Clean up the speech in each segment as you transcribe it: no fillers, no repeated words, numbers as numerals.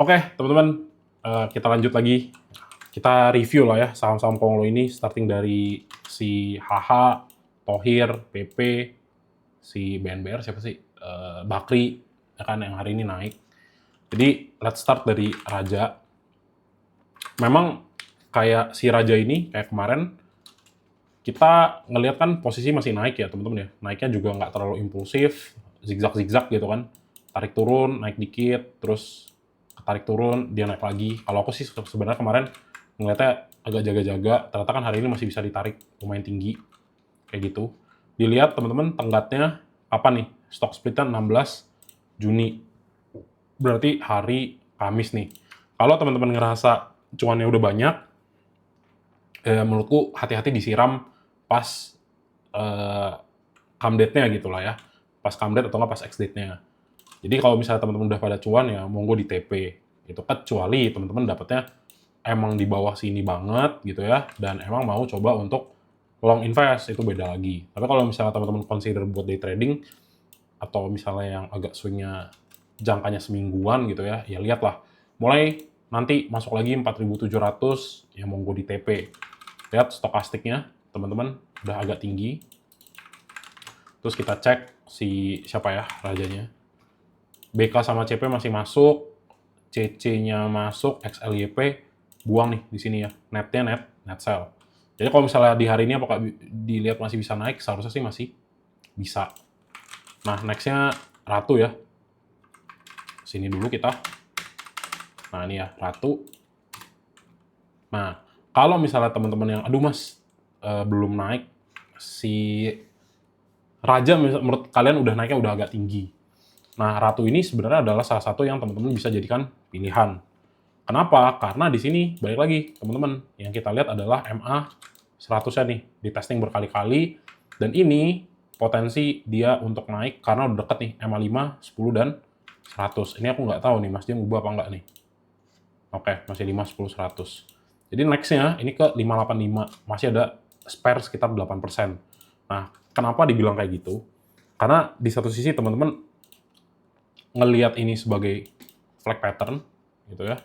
Oke, teman-teman, kita lanjut lagi. Kita review lah ya saham-saham Konglo ini starting dari si HH, Thohir, PP, si BNBR siapa sih? Bakri, ya kan yang hari ini naik. Jadi let's start dari Raja. Memang kayak si Raja ini kayak kemarin kita ngelihat kan posisi masih naik ya teman-teman ya. Naiknya juga nggak terlalu impulsif, zigzag-zigzag gitu kan. Tarik turun, naik dikit, terus tarik turun, dia naik lagi. Kalau aku sih sebenarnya kemarin ngeliatnya agak jaga-jaga, ternyata kan hari ini masih bisa ditarik lumayan tinggi, kayak gitu. Dilihat teman-teman tenggatnya apa nih? Stock splitnya 16 Juni. Berarti hari Kamis nih. Kalau teman-teman ngerasa cuannya udah banyak, menurutku hati-hati disiram pas come date-nya gitu lah ya. Pas come date atau nggak pas ex date-nya. Jadi kalau misalnya teman-teman udah pada cuan ya monggo di TP. Itu kecuali teman-teman dapatnya emang di bawah sini banget gitu ya dan emang mau coba untuk long invest itu beda lagi. Tapi kalau misalnya teman-teman consider buat day trading atau misalnya yang agak swing-nya jangkanya semingguan gitu ya, ya lihatlah. Mulai nanti masuk lagi 4.700 ya monggo di TP. Lihat stokastiknya teman-teman udah agak tinggi. Terus kita cek si siapa ya rajanya. BK sama CP masih masuk, CC-nya masuk, XLYP buang nih di sini ya. Netnya net sell. Jadi kalau misalnya di hari ini apakah dilihat masih bisa naik? Seharusnya sih masih bisa. Nah, next-nya Ratu ya. Sini dulu kita. Nah, ini ya, Ratu. Nah, kalau misalnya teman-teman yang, aduh mas, belum naik, si Raja menurut kalian udah naiknya udah agak tinggi. Nah, Ratu ini sebenarnya adalah salah satu yang teman-teman bisa jadikan pilihan. Kenapa? Karena di sini, balik lagi, teman-teman, yang kita lihat adalah MA 100-nya nih, di testing berkali-kali, dan ini potensi dia untuk naik karena udah deket nih, MA 5, 10, dan 100. Ini aku nggak tahu nih, Mas Jim ubah apa nggak nih. Oke, masih 5, 10, 100. Jadi next-nya, ini ke 585, masih ada spare sekitar 8%. Nah, kenapa dibilang kayak gitu? Karena di satu sisi teman-teman ngelihat ini sebagai flag pattern, gitu ya,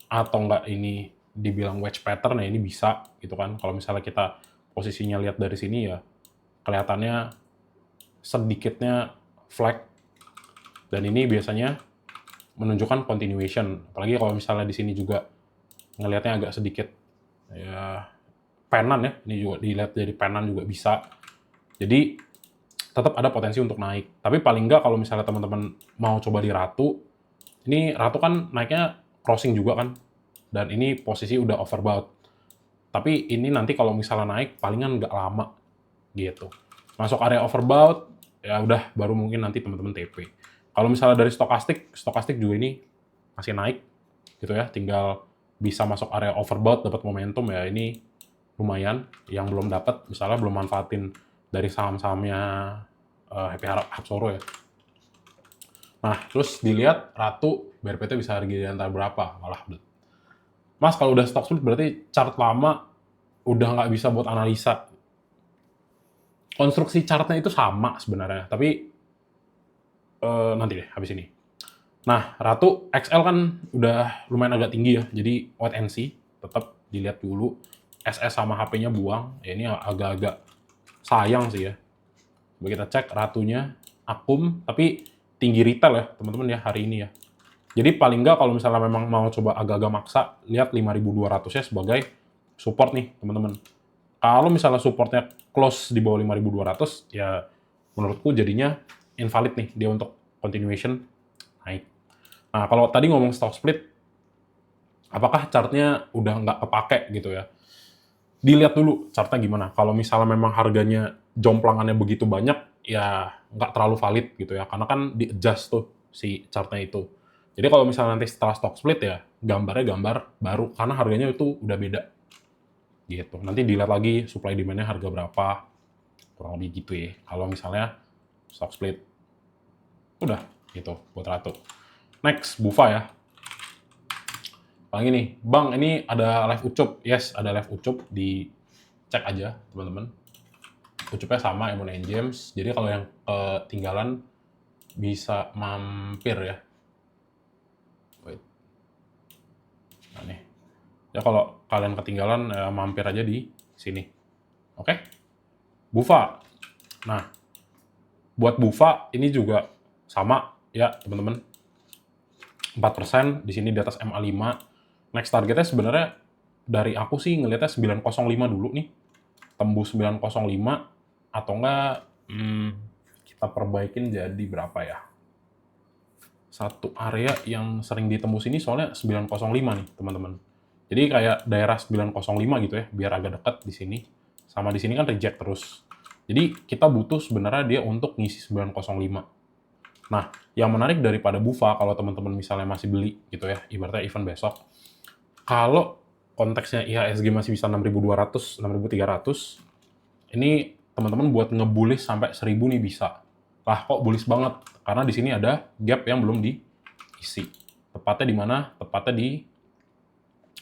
atau enggak ini dibilang wedge pattern ya ini bisa gitu kan. Kalau misalnya kita posisinya lihat dari sini ya kelihatannya sedikitnya flag dan ini biasanya menunjukkan continuation. Apalagi kalau misalnya di sini juga ngelihatnya agak sedikit ya penan ya. Ini juga dilihat dari penan juga bisa. Jadi tetap ada potensi untuk naik. Tapi paling enggak kalau misalnya teman-teman mau coba di Ratu, ini Ratu kan naiknya crossing juga kan. Dan ini posisi udah overbought. Tapi ini nanti kalau misalnya naik, palingan nggak lama gitu. Masuk area overbought, ya udah baru mungkin nanti teman-teman TP. Kalau misalnya dari stokastik juga ini masih naik gitu ya. Tinggal bisa masuk area overbought, dapat momentum ya ini lumayan. Yang belum dapat, misalnya belum manfaatin dari saham-sahamnya Happy Hapsoro ya. Nah, terus dilihat Ratu, BRPT bisa harga di antara berapa? Malah Mas, kalau udah stock split berarti chart lama udah nggak bisa buat analisa. Konstruksi chartnya itu sama sebenarnya, tapi nanti deh habis ini. Nah, Ratu XL kan udah lumayan agak tinggi ya, jadi wait and see, tetap dilihat dulu. SS sama HP-nya buang, ya ini agak-agak sayang sih ya. Coba kita cek Ratunya, akum, tapi tinggi retail ya teman-teman ya hari ini ya. Jadi paling nggak kalau misalnya memang mau coba agak-agak maksa, lihat 5.200-nya sebagai support nih teman-teman. Kalau misalnya supportnya close di bawah 5.200, ya menurutku jadinya invalid nih dia untuk continuation naik. Nah, kalau tadi ngomong stock split, apakah chartnya udah nggak kepake gitu ya? Dilihat dulu chartnya gimana. Kalau misalnya memang harganya jomplangannya begitu banyak, ya nggak terlalu valid gitu ya. Karena kan di-adjust tuh si chartnya itu. Jadi kalau misalnya nanti setelah stock split ya, gambarnya gambar baru. Karena harganya itu udah beda. Gitu. Nanti dilihat lagi supply demand-nya harga berapa. Kurang lebih gitu ya. Kalau misalnya stock split. Udah, gitu buat Ratu. Next, Bufa ya. Paling ini, Bang, ini ada live Ucup. Yes, ada live Ucup. Dicek aja, teman-teman. Ucupnya sama, Emon and James. Jadi kalau yang ketinggalan bisa mampir ya. Wait. Ya kalau kalian ketinggalan, mampir aja di sini. Oke? BUFA. Nah, buat BUFA ini juga sama ya, teman-teman. 4%, di sini di atas MA5. Next targetnya sebenarnya dari aku sih ngelihatnya 905 dulu nih. Tembus 905 atau enggak kita perbaikin jadi berapa ya? Satu area yang sering ditembus ini soalnya 905 nih, teman-teman. Jadi kayak daerah 905 gitu ya, biar agak dekat di sini. Sama di sini kan reject terus. Jadi kita butuh sebenarnya dia untuk ngisi 905. Nah, yang menarik daripada BUFA kalau teman-teman misalnya masih beli gitu ya, ibaratnya event besok, kalau konteksnya IHSG masih bisa 6.200, 6.300, ini teman-teman buat ngebullish sampai 1.000 nih bisa. Lah, kok bullish banget? Karena di sini ada gap yang belum diisi. Tepatnya di mana? Tepatnya di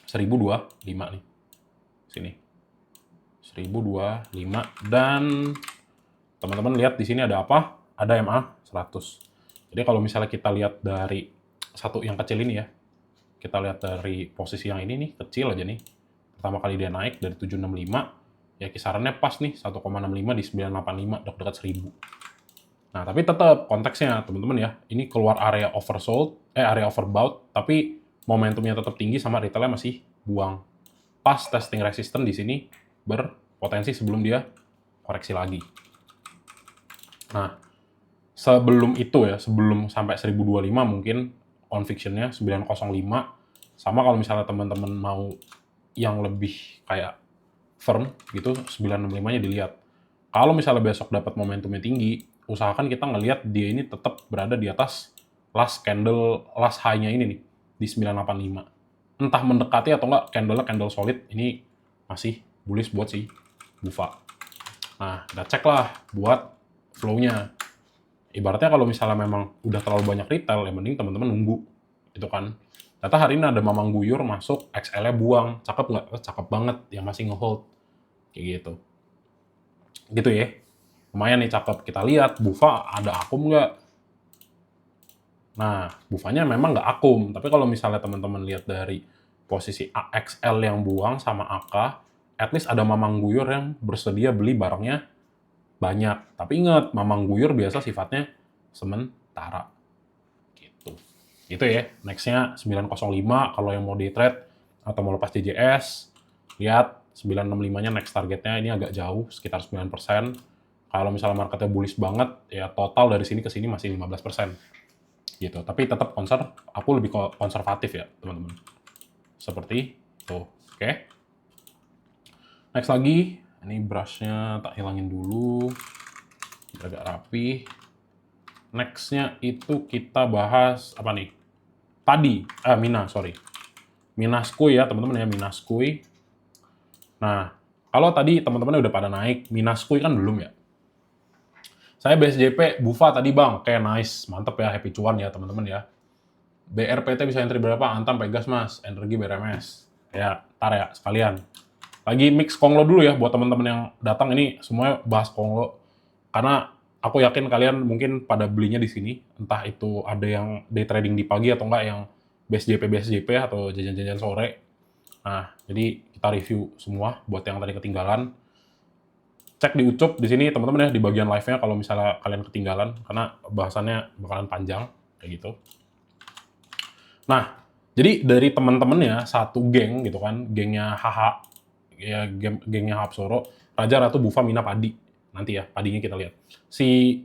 1025 nih. Sini. 1025 dan teman-teman lihat di sini ada apa? Ada MA 100. Jadi kalau misalnya kita lihat dari satu yang kecil ini ya, kita lihat dari posisi yang ini nih, kecil aja nih. Pertama kali dia naik dari 765, ya kisarannya pas nih 1,65 di 985, dekat-dekat 1000. Nah, tapi tetap konteksnya teman-teman ya, ini keluar area oversold, area overbought, tapi momentumnya tetap tinggi sama retailnya masih buang. Pas testing resistance di sini berpotensi sebelum dia koreksi lagi. Nah, sebelum itu ya, sebelum sampai 1025 mungkin conviction-nya 905, sama kalau misalnya teman-teman mau yang lebih kayak firm gitu, 965-nya dilihat. Kalau misalnya besok dapat momentumnya tinggi, usahakan kita ngelihat dia ini tetap berada di atas last candle, last high-nya ini nih, di 985. Entah mendekati atau enggak, candle-nya candle solid, ini masih bullish buat si BUFA. Nah, kita cek lah buat flow-nya. Ibaratnya kalau misalnya memang udah terlalu banyak retail, yang mending teman-teman nunggu. Itu kan. Ternyata hari ini ada Mamang Guyur masuk, XL-nya buang. Cakep nggak? Cakep banget, yang masih nge-hold. Kayak gitu. Gitu ya. Lumayan nih cakep. Kita lihat, BUFA ada akum nggak? Nah, BUFA-nya memang nggak akum. Tapi kalau misalnya teman-teman lihat dari posisi AXL yang buang sama AK, at least ada Mamang Guyur yang bersedia beli barangnya banyak. Tapi ingat, Mamang Guyur biasa sifatnya sementara. Gitu. Gitu ya. Next-nya 905 kalau yang mau di trade atau mau lepas JJS, lihat 965-nya next targetnya ini agak jauh, sekitar 9%. Kalau misalnya marketnya bullish banget, ya total dari sini ke sini masih 15%. Gitu. Tapi tetap aku lebih konservatif ya, teman-teman. Seperti itu. Oke. Next lagi, ini brush-nya tak hilangin dulu. Biar agak rapi. Next-nya itu kita bahas, apa nih? Mina, sorry. Minaskui ya, teman-teman ya, Minaskui. Nah, kalau tadi teman-teman udah pada naik, Minaskui kan belum ya. Saya BSJP, BUFA tadi bang, kayak nice, mantep ya, happy cuan ya teman-teman ya. BRPT bisa entry berapa? Antam, Pegas mas, Energi, BRMS. Ya, ntar ya, sekalian. Lagi mix Konglo dulu ya, buat teman-teman yang datang ini semuanya bahas Konglo. Karena aku yakin kalian mungkin pada belinya di sini, entah itu ada yang day trading di pagi atau enggak yang BSJP atau jajan-jajan sore. Nah, jadi kita review semua buat yang tadi ketinggalan. Cek di Ucup di sini teman-teman ya di bagian live-nya kalau misalnya kalian ketinggalan karena bahasannya bakalan panjang kayak gitu. Nah, jadi dari teman-temannya satu geng gitu kan, gengnya HH ya gengnya Hapsoro, Raja, Ratu, Bufa, Mina, Padi. Nanti ya, Padinya kita lihat. Si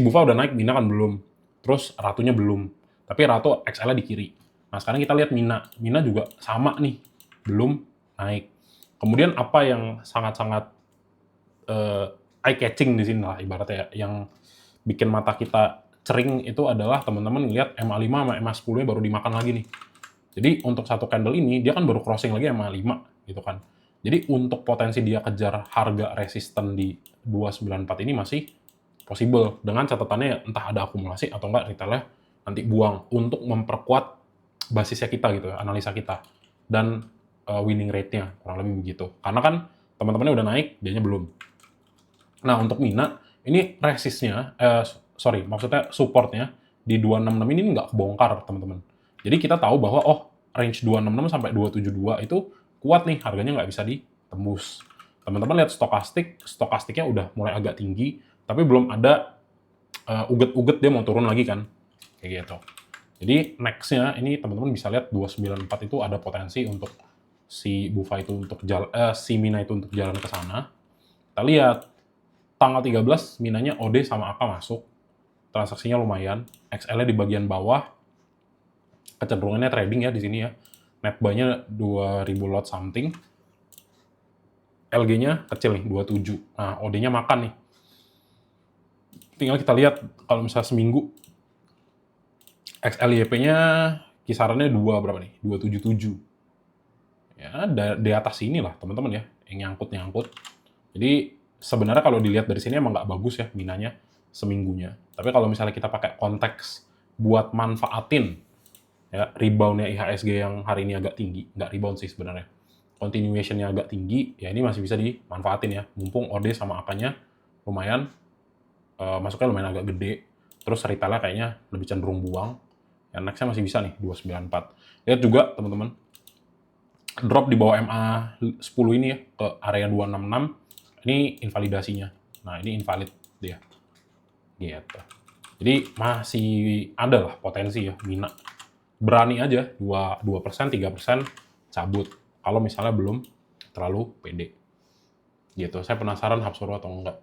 Bufa udah naik, Mina kan belum. Terus Ratunya belum. Tapi Ratu XL-nya di kiri. Nah, sekarang kita lihat Mina. Mina juga sama nih, belum naik. Kemudian apa yang sangat-sangat eye-catching di sini lah ibaratnya ya, yang bikin mata kita cering itu adalah teman-teman ngelihat MA5 sama MA10-nya baru dimakan lagi nih. Jadi untuk satu candle ini, dia kan baru crossing lagi MA5 gitu kan. Jadi untuk potensi dia kejar harga resisten di 294 ini masih possible. Dengan catatannya entah ada akumulasi atau enggak retailnya nanti buang untuk memperkuat basisnya kita gitu ya, analisa kita. Dan winning rate-nya kurang lebih begitu. Karena kan teman-temannya udah naik, dianya belum. Nah, untuk Mina, ini resistnya, maksudnya supportnya di 266 ini nggak kebongkar, teman-teman. Jadi kita tahu bahwa, oh, range 266 sampai 272 itu kuat nih, harganya nggak bisa ditembus. Teman-teman lihat stokastiknya udah mulai agak tinggi, tapi belum ada uget-uget dia mau turun lagi kan, kayak gitu. Jadi next-nya ini teman-teman bisa lihat 294 itu ada potensi untuk si BUFA itu untuk si Mina itu untuk jalan ke sana. Kita lihat tanggal 13 Minanya OD sama AK masuk, transaksinya lumayan, XL-nya di bagian bawah, kecenderungannya trading ya di sini ya. Net buy-nya 2000 lot something. LG-nya kecil nih, 27. Nah, OD-nya makan nih. Tinggal kita lihat kalau misalnya seminggu XLYP-nya kisarannya berapa nih? 277. Ya, di atas sini lah teman-teman ya, yang nyangkut-nyangkut. Jadi sebenarnya kalau dilihat dari sini emang nggak bagus ya minanya seminggunya. Tapi kalau misalnya kita pakai konteks buat manfaatin ya rebound-nya IHSG yang hari ini agak tinggi, nggak rebound sih sebenarnya. Continuation-nya agak tinggi, ya ini masih bisa dimanfaatin ya. Mumpung OD sama AK-nya lumayan, masuknya lumayan agak gede, terus retail-nya kayaknya lebih cenderung buang. Ya next-nya masih bisa nih, 294. Lihat juga teman-teman, drop di bawah MA10 ini ya, ke area 266, ini invalidasinya. Nah, ini invalid dia. Gitu. Jadi masih ada lah potensi ya, Mina. Berani aja, 2%, 3% cabut. Kalau misalnya belum terlalu pede. Gitu. Saya penasaran Hapsoro atau enggak.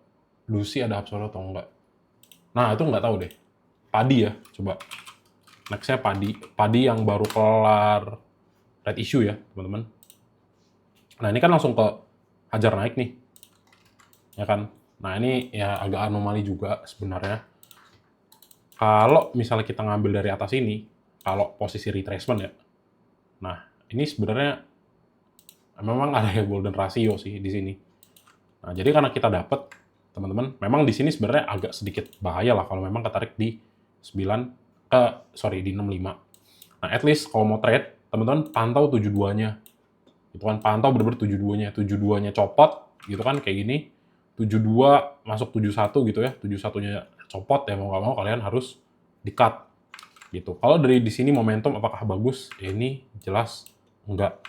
Lucy ada Hapsoro atau enggak. Nah, itu nggak tahu deh. Padi ya, coba. Next-nya Padi. Padi yang baru kelar red issue ya, teman-teman. Nah, ini kan langsung ke hajar naik nih. Ya kan? Nah, ini ya agak anomali juga sebenarnya. Kalau misalnya kita ngambil dari atas ini, kalau posisi retracement ya, nah ini sebenarnya memang ada ya golden ratio sih di sini. Nah, jadi karena kita dapat, teman-teman, memang di sini sebenarnya agak sedikit bahaya lah kalau memang ketarik di 65. Nah, at least kalau mau trade, teman-teman pantau 72-nya. Itu kan pantau bener-bener 72-nya. 72-nya copot, gitu kan, kayak gini. 72 masuk 71 gitu ya. 71-nya copot ya, mau nggak mau kalian harus di-cut. Gitu. Kalau dari di sini momentum apakah bagus? Ya ini jelas enggak.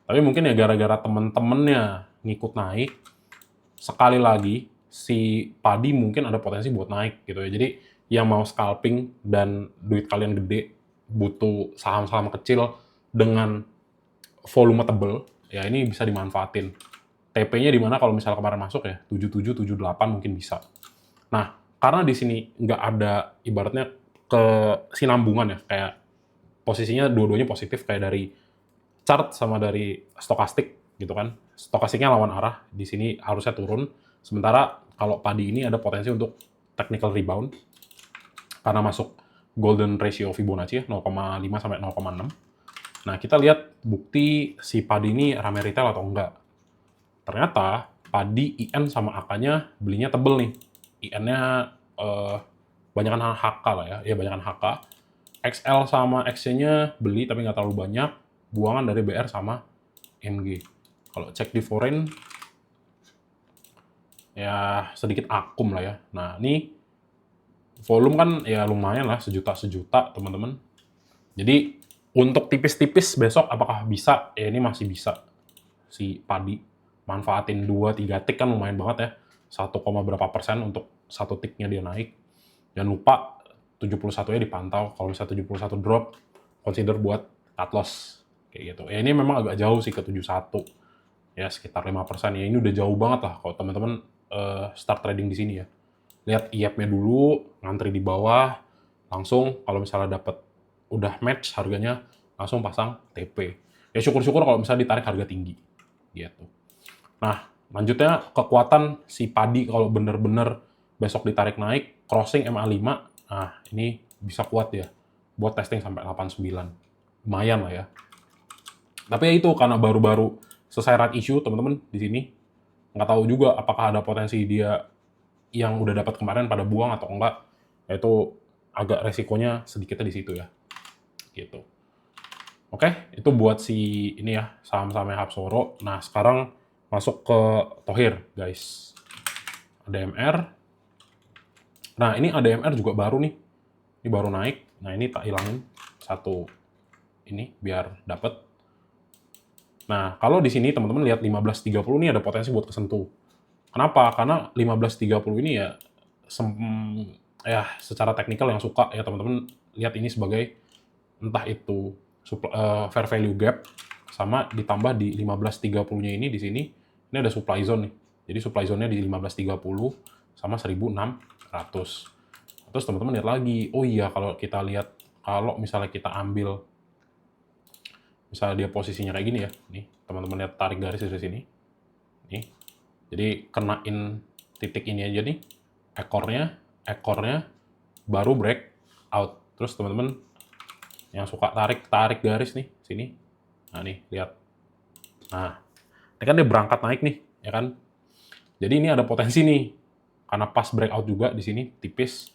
Tapi mungkin ya gara-gara temen-temennya ngikut naik, sekali lagi si padi mungkin ada potensi buat naik gitu ya. Jadi yang mau scalping dan duit kalian gede, butuh saham-saham kecil dengan volume tebel, ya ini bisa dimanfaatin. TP-nya di mana kalau misalnya kemarin masuk ya, 77, 78 mungkin bisa. Nah, karena di sini nggak ada ibaratnya kesinambungan ya, kayak posisinya dua-duanya positif kayak dari chart sama dari stokastik gitu kan. Stokastiknya lawan arah, di sini harusnya turun. Sementara kalau padi ini ada potensi untuk technical rebound karena masuk golden ratio Fibonacci ya, 0,5 sampai 0,6. Nah, kita lihat bukti si padi ini rame retail atau enggak. Ternyata padi IN sama AK-nya belinya tebel nih. IN-nya banyakan HK lah ya, banyakan HK. XL sama XC-nya beli tapi nggak terlalu banyak, buangan dari BR sama MG. Kalau cek di foreign, ya sedikit akum lah ya. Nah, ini volume kan ya lumayan lah, sejuta teman-teman. Jadi untuk tipis-tipis besok apakah bisa? Ya ini masih bisa si padi. Manfaatin 2-3 tick kan lumayan banget ya. 1, berapa persen untuk satu ticknya dia naik. Jangan lupa 71-nya dipantau. Kalau misalnya 71 drop, consider buat cut loss. Kayak gitu. Ya ini memang agak jauh sih ke 71. Ya sekitar 5%. Ya ini udah jauh banget lah kalau teman-teman start trading di sini ya. Lihat IAP-nya dulu, ngantri di bawah, langsung kalau misalnya dapat udah match harganya, langsung pasang TP. Ya syukur-syukur kalau misalnya ditarik harga tinggi. Gitu. Nah, lanjutnya kekuatan si padi kalau bener-bener besok ditarik naik, crossing MA5, nah ini bisa kuat ya, buat testing sampai 89. Lumayan lah ya. Tapi ya itu, karena baru-baru selesai right issue, teman-teman, di sini. Nggak tahu juga apakah ada potensi dia yang udah dapat kemarin pada buang atau enggak. Itu agak resikonya sedikitnya di situ ya. Gitu. Oke, itu buat si ini ya, saham-sahamnya Hapsoro. Nah, sekarang masuk ke Thohir, guys. ADMR. Nah, ini ADMR juga baru nih. Ini baru naik. Nah, ini tak hilangin. 1, ini biar dapet. Nah, kalau di sini teman-teman lihat 15.30 ini ada potensi buat kesentuh. Kenapa? Karena 15.30 ini ya secara teknikal yang suka ya teman-teman lihat ini sebagai entah itu fair value gap sama ditambah di 15.30-nya ini di sini ini ada supply zone nih. Jadi supply zone-nya di 15.30 sama 1.600. Terus teman-teman lihat lagi, oh iya kalau kita lihat kalau misalnya kita ambil misalnya dia posisinya kayak gini ya. Nih, teman-teman lihat tarik garis dari sini. Nih. Jadi kenain titik ini aja nih. Ekornya baru break out. Terus teman-teman yang suka tarik garis nih sini. Nah, nih, lihat. Nah, ini kan dia berangkat naik nih, ya kan? Jadi ini ada potensi nih. Karena pas breakout juga di sini tipis,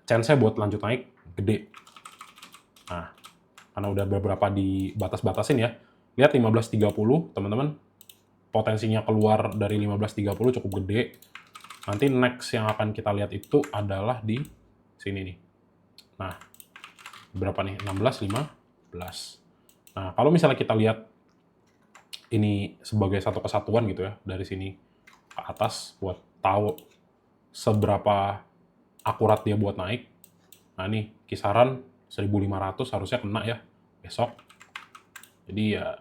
chance-nya buat lanjut naik gede. Nah, karena udah beberapa di batas-batasin ya. Lihat 15.30, teman-teman. Potensinya keluar dari 15.30 cukup gede. Nanti next yang akan kita lihat itu adalah di sini nih. Nah, berapa nih? 16, 15. Nah, kalau misalnya kita lihat ini sebagai satu kesatuan gitu ya, dari sini ke atas buat tahu seberapa akurat dia buat naik. Nah, nih kisaran 1.500 harusnya kena ya besok. Jadi ya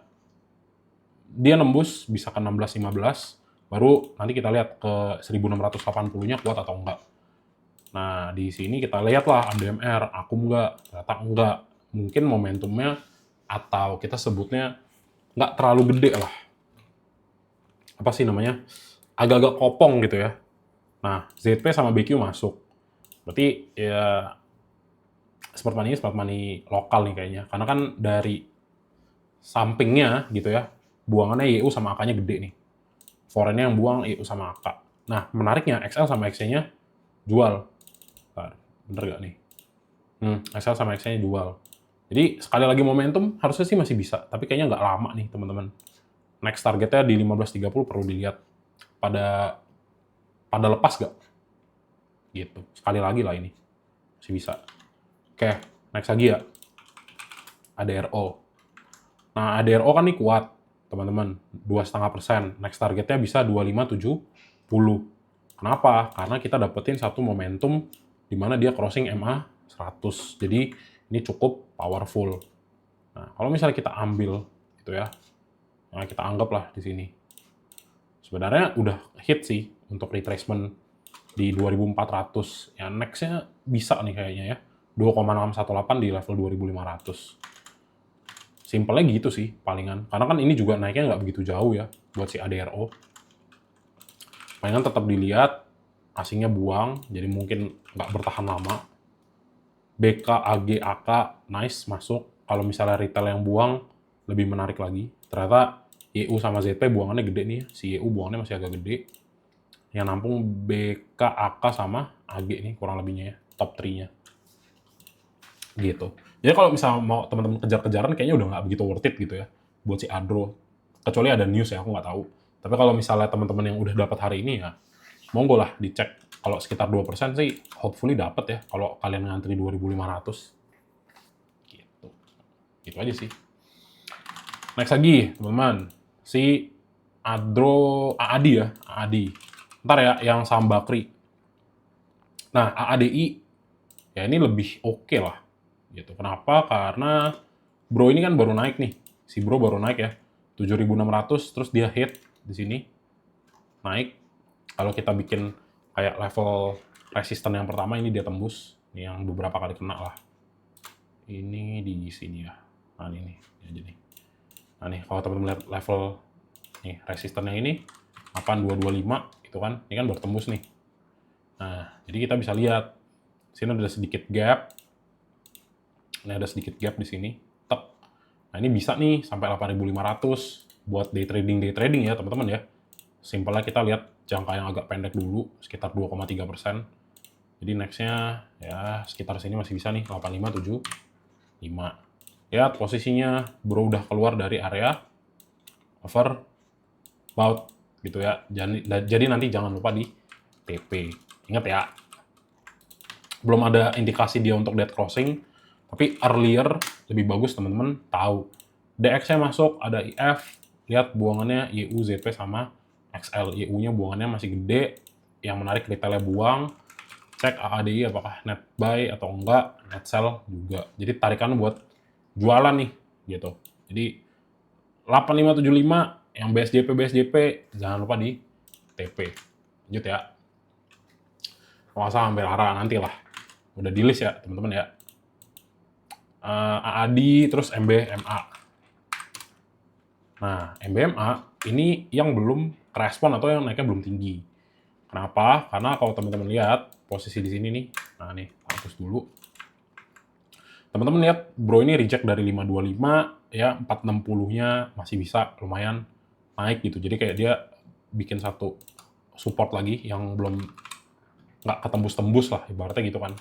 dia nembus bisa ke 16-15, baru nanti kita lihat ke 1.680-nya kuat atau enggak. Nah, di sini kita lihatlah ADMR, akum enggak, ternyata enggak. Mungkin momentumnya atau kita sebutnya nggak terlalu gede lah. Apa sih namanya? Agak-agak kopong gitu ya. Nah, ZP sama BQ masuk. Berarti ya smart money lokal nih kayaknya. Karena kan dari sampingnya gitu ya, buangannya YU sama AK-nya gede nih. Foreign-nya yang buang YU sama AK. Nah, menariknya XL sama XC-nya jual. Bentar, bener gak nih? XL sama XC-nya jual. Jadi sekali lagi momentum harusnya sih masih bisa, tapi kayaknya nggak lama nih teman-teman. Next targetnya di 15.30 perlu dilihat pada lepas gak? Gitu. Sekali lagi lah ini. Masih bisa. Oke, next lagi ya. ADRO. Nah, ADRO kan nih kuat, teman-teman. 2,5%. Next targetnya bisa 25.70. Kenapa? Karena kita dapetin satu momentum di mana dia crossing MA 100. Jadi ini cukup powerful. Nah, kalau misalnya kita ambil gitu ya, nah kita anggaplah di sini. Sebenarnya udah hit sih untuk retracement di 2.400. Ya next-nya bisa nih kayaknya ya. 2,618 di level 2.500. Simpelnya gitu sih palingan. Karena kan ini juga naiknya nggak begitu jauh ya buat si ADRO. Palingan tetap dilihat, asingnya buang, jadi mungkin nggak bertahan lama. BK, AG, AK, nice, masuk. Kalau misalnya retail yang buang, lebih menarik lagi. Ternyata YU sama ZP buangannya gede nih. Si YU buangannya masih agak gede. Yang nampung BK, AK, sama AG nih kurang lebihnya ya. Top 3-nya. Gitu. Jadi kalau misalnya mau teman-teman kejar-kejaran, kayaknya udah nggak begitu worth it gitu ya. Buat si Adro. Kecuali ada news ya, aku nggak tahu. Tapi kalau misalnya teman-teman yang udah dapat hari ini ya, monggo lah dicek. Kalau sekitar 2% sih, hopefully dapat ya. Kalau kalian ngantri 2.500. Gitu. Gitu aja sih. Next lagi, teman-teman. Si AADI ya. AADI. Ntar ya, yang saham Bakri. Nah, AADI, ya ini lebih oke lah. Gitu. Kenapa? Karena Bro ini kan baru naik nih. Si Bro baru naik ya. 7.600, terus dia hit di sini. Naik. Kalau kita bikin kayak level resisten yang pertama, ini dia tembus. Ini yang beberapa kali kena lah. Ini di sini ya. Nah ini aja nih. Nah nih, kalau teman-teman lihat level nih resistennya ini 8225 itu kan, ini kan baru tembus nih. Nah, jadi kita bisa lihat sini ada sedikit gap. Ini ada sedikit gap di sini. Tek. Nah, ini bisa nih sampai 8.500 buat day trading ya, teman-teman ya. Simpelnya kita lihat jangka yang agak pendek dulu, sekitar 2,3%. Jadi next-nya ya sekitar sini masih bisa nih 8575. Ya, posisinya Bro udah keluar dari area overbought gitu ya. Jadi nanti jangan lupa di TP. Ingat ya, belum ada indikasi dia untuk dead crossing. Tapi earlier lebih bagus teman-teman tahu. DX-nya masuk, ada IF, lihat buangannya YU, ZP sama XL. YU-nya buangannya masih gede, yang menarik retailnya buang, cek AADI apakah net buy atau enggak, net sell juga. Jadi tarikan buat jualan nih, gitu. Jadi 8575 yang BSJP jangan lupa di TP. Lanjut ya. Kalau nggak salah hampir arah nanti lah. Udah di list ya teman-teman ya. AAD terus MBMA. Nah, MBMA ini yang belum respon atau yang naiknya belum tinggi. Kenapa? Karena kalau teman-teman lihat posisi di sini nih. Nah, nih, hapus dulu. Teman-teman lihat bro ini reject dari 525 ya, 460-nya masih bisa lumayan naik gitu. Jadi kayak dia bikin satu support lagi yang belum nggak ketembus-tembus lah ibaratnya gitu kan.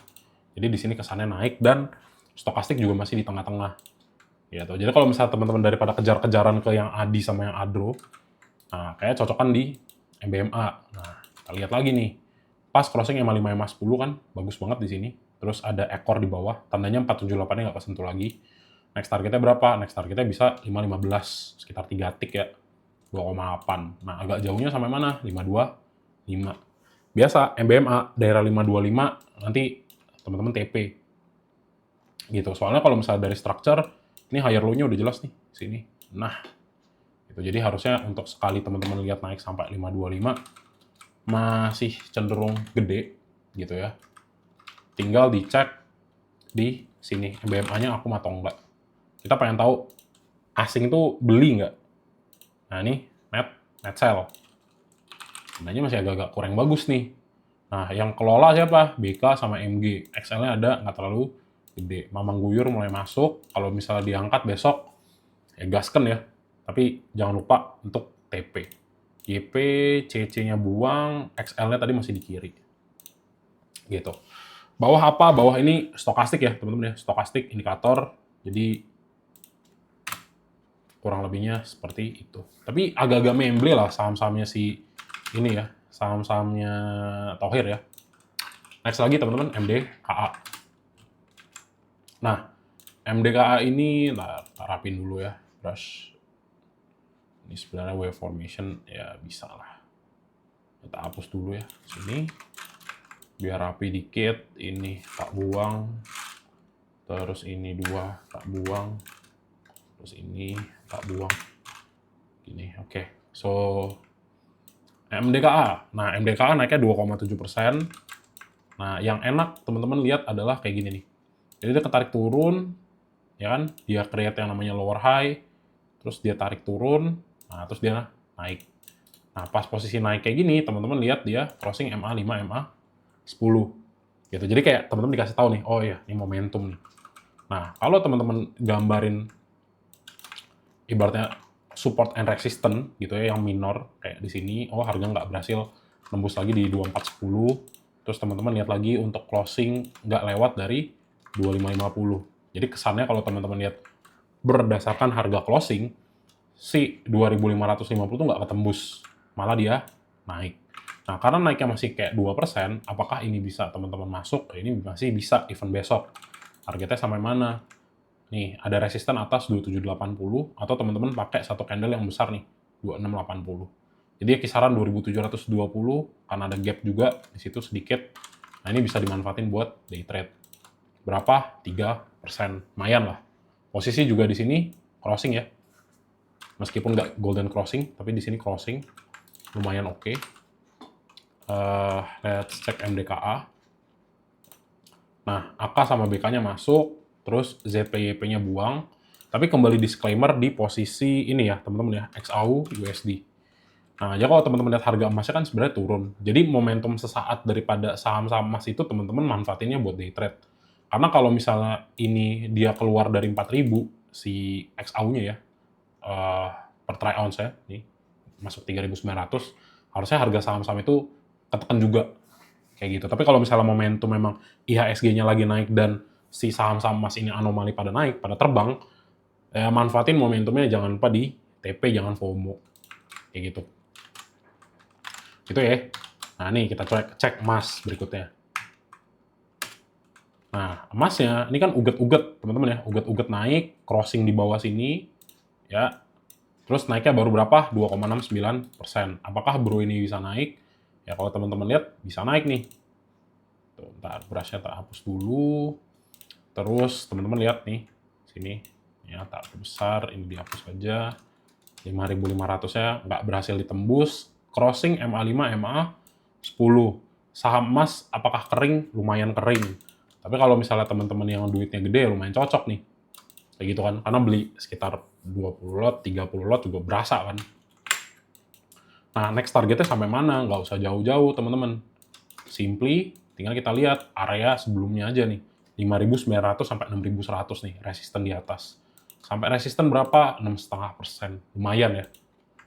Jadi di sini kesannya naik dan stokastik juga masih di tengah-tengah. Gitu. Jadi kalau misalnya teman-teman daripada kejar-kejaran ke yang ADI sama yang ADRO, nah kayak cocokan di MBMA. Nah, kita lihat lagi nih. Pas crossing MA5 MA10 kan bagus banget di sini. Terus ada ekor di bawah, tandanya 478-nya nggak kesentuh lagi. Next targetnya berapa? Next targetnya bisa 515, sekitar 3 tick ya. 2,8. Nah, agak jauhnya sampai mana? 525. Biasa MBMA daerah 525 nanti teman-teman TP. Gitu. Soalnya kalau misalnya dari structure, ini higher low-nya udah jelas nih sini. Nah, gitu. Jadi harusnya untuk sekali teman-teman lihat naik sampai 525 masih cenderung gede gitu ya. Tinggal dicek di sini MBMA-nya aku atau enggak. Kita pengen tahu asing itu beli nggak. Nah ini net sell. Sebenarnya masih agak-agak kurang bagus nih. Nah yang kelola siapa? BK sama MG. XL-nya ada nggak terlalu gede. Mamang Guyur mulai masuk. Kalau misalnya diangkat besok, ya gasken ya. Tapi jangan lupa untuk TP. YP, CC-nya buang, XL-nya tadi masih di kiri. Gitu. Bawah apa? Bawah ini stokastik ya, teman-teman ya. Stokastik, indikator. Jadi kurang lebihnya seperti itu. Tapi agak-agak memble lah saham-sahamnya si ini ya. Saham-sahamnya Thohir ya. Next lagi teman-teman, MDKA. Nah, MDKA ini, kita rapin dulu ya. Brush. Ini sebenarnya wave formation, ya bisa lah. Kita hapus dulu ya, sini. Biar rapi dikit, ini tak buang. Terus ini 2 tak buang. Terus ini tak buang. Gini, oke. So, MDKA. Nah, MDKA naiknya 2,7%. Nah, yang enak teman-teman lihat adalah kayak gini nih. Jadi dia ketarik turun, ya kan? Dia create yang namanya lower high, terus dia tarik turun, nah terus dia naik. Nah, pas posisi naik kayak gini, teman-teman lihat dia crossing MA5, MA10. Gitu. Jadi kayak teman-teman dikasih tahu nih, oh iya, ini momentum nih. Nah, kalau teman-teman gambarin ibaratnya support and resistance gitu ya, yang minor kayak di sini, oh harga nggak berhasil nembus lagi di 2410, terus teman-teman lihat lagi untuk closing nggak lewat dari 2550. Jadi kesannya kalau teman-teman lihat berdasarkan harga closing, si 2550 tuh nggak ketembus, malah dia naik. Nah, karena naiknya masih kayak 2%, apakah ini bisa teman-teman masuk? Ini masih bisa even besok. Targetnya sampai mana? Nih, ada resisten atas 2780 atau teman-teman pakai satu candle yang besar nih, 2680. Jadi ya kisaran 2720 karena ada gap juga di situ sedikit. Nah, ini bisa dimanfaatin buat day trade. Berapa? 3%. Lumayan lah. Posisi juga di sini crossing ya. Meskipun nggak golden crossing, tapi di sini crossing. Lumayan oke. Let's check MDKA. Nah, AK sama BK-nya masuk, terus ZPYP-nya buang, tapi kembali disclaimer di posisi ini ya, teman-teman ya, XAU USD. Nah, jadi kalau teman-teman lihat harga emasnya kan sebenarnya turun. Jadi momentum sesaat daripada saham-saham emas itu teman-teman manfaatinnya buat day trade. Karena kalau misalnya ini dia keluar dari 4.000 si XAU-nya ya, per try ounce ya, nih masuk 3.900, harusnya harga saham-saham itu ketekan juga kayak gitu. Tapi kalau misalnya momentum memang IHSG-nya lagi naik dan si saham-saham emas ini anomali pada naik, pada terbang, ya manfaatin momentumnya, jangan lupa di TP, jangan FOMO. Kayak gitu. Gitu ya. Nah nih kita cek emas berikutnya. Nah, emasnya ini kan uget-uget, teman-teman ya. Uget-uget naik, crossing di bawah sini, ya. Terus naiknya baru berapa? 2,69%. Apakah bro ini bisa naik? Ya kalau teman-teman lihat, bisa naik nih. Tuh, bentar, brushnya tak hapus dulu. Terus teman-teman lihat nih, sini. Ya, tak besar, ini dihapus aja. 5.500 ya, nggak berhasil ditembus. Crossing MA5, MA 10. Saham emas apakah kering? Lumayan kering. Tapi kalau misalnya teman-teman yang duitnya gede, lumayan cocok nih. Kayak gitu kan, karena beli sekitar 20 lot, 30 lot juga berasa kan. Nah, next targetnya sampai mana? Nggak usah jauh-jauh, teman-teman. Simply, tinggal kita lihat area sebelumnya aja nih. 5.900 sampai 6.100 nih, resisten di atas. Sampai resisten berapa? 6,5%. Lumayan ya.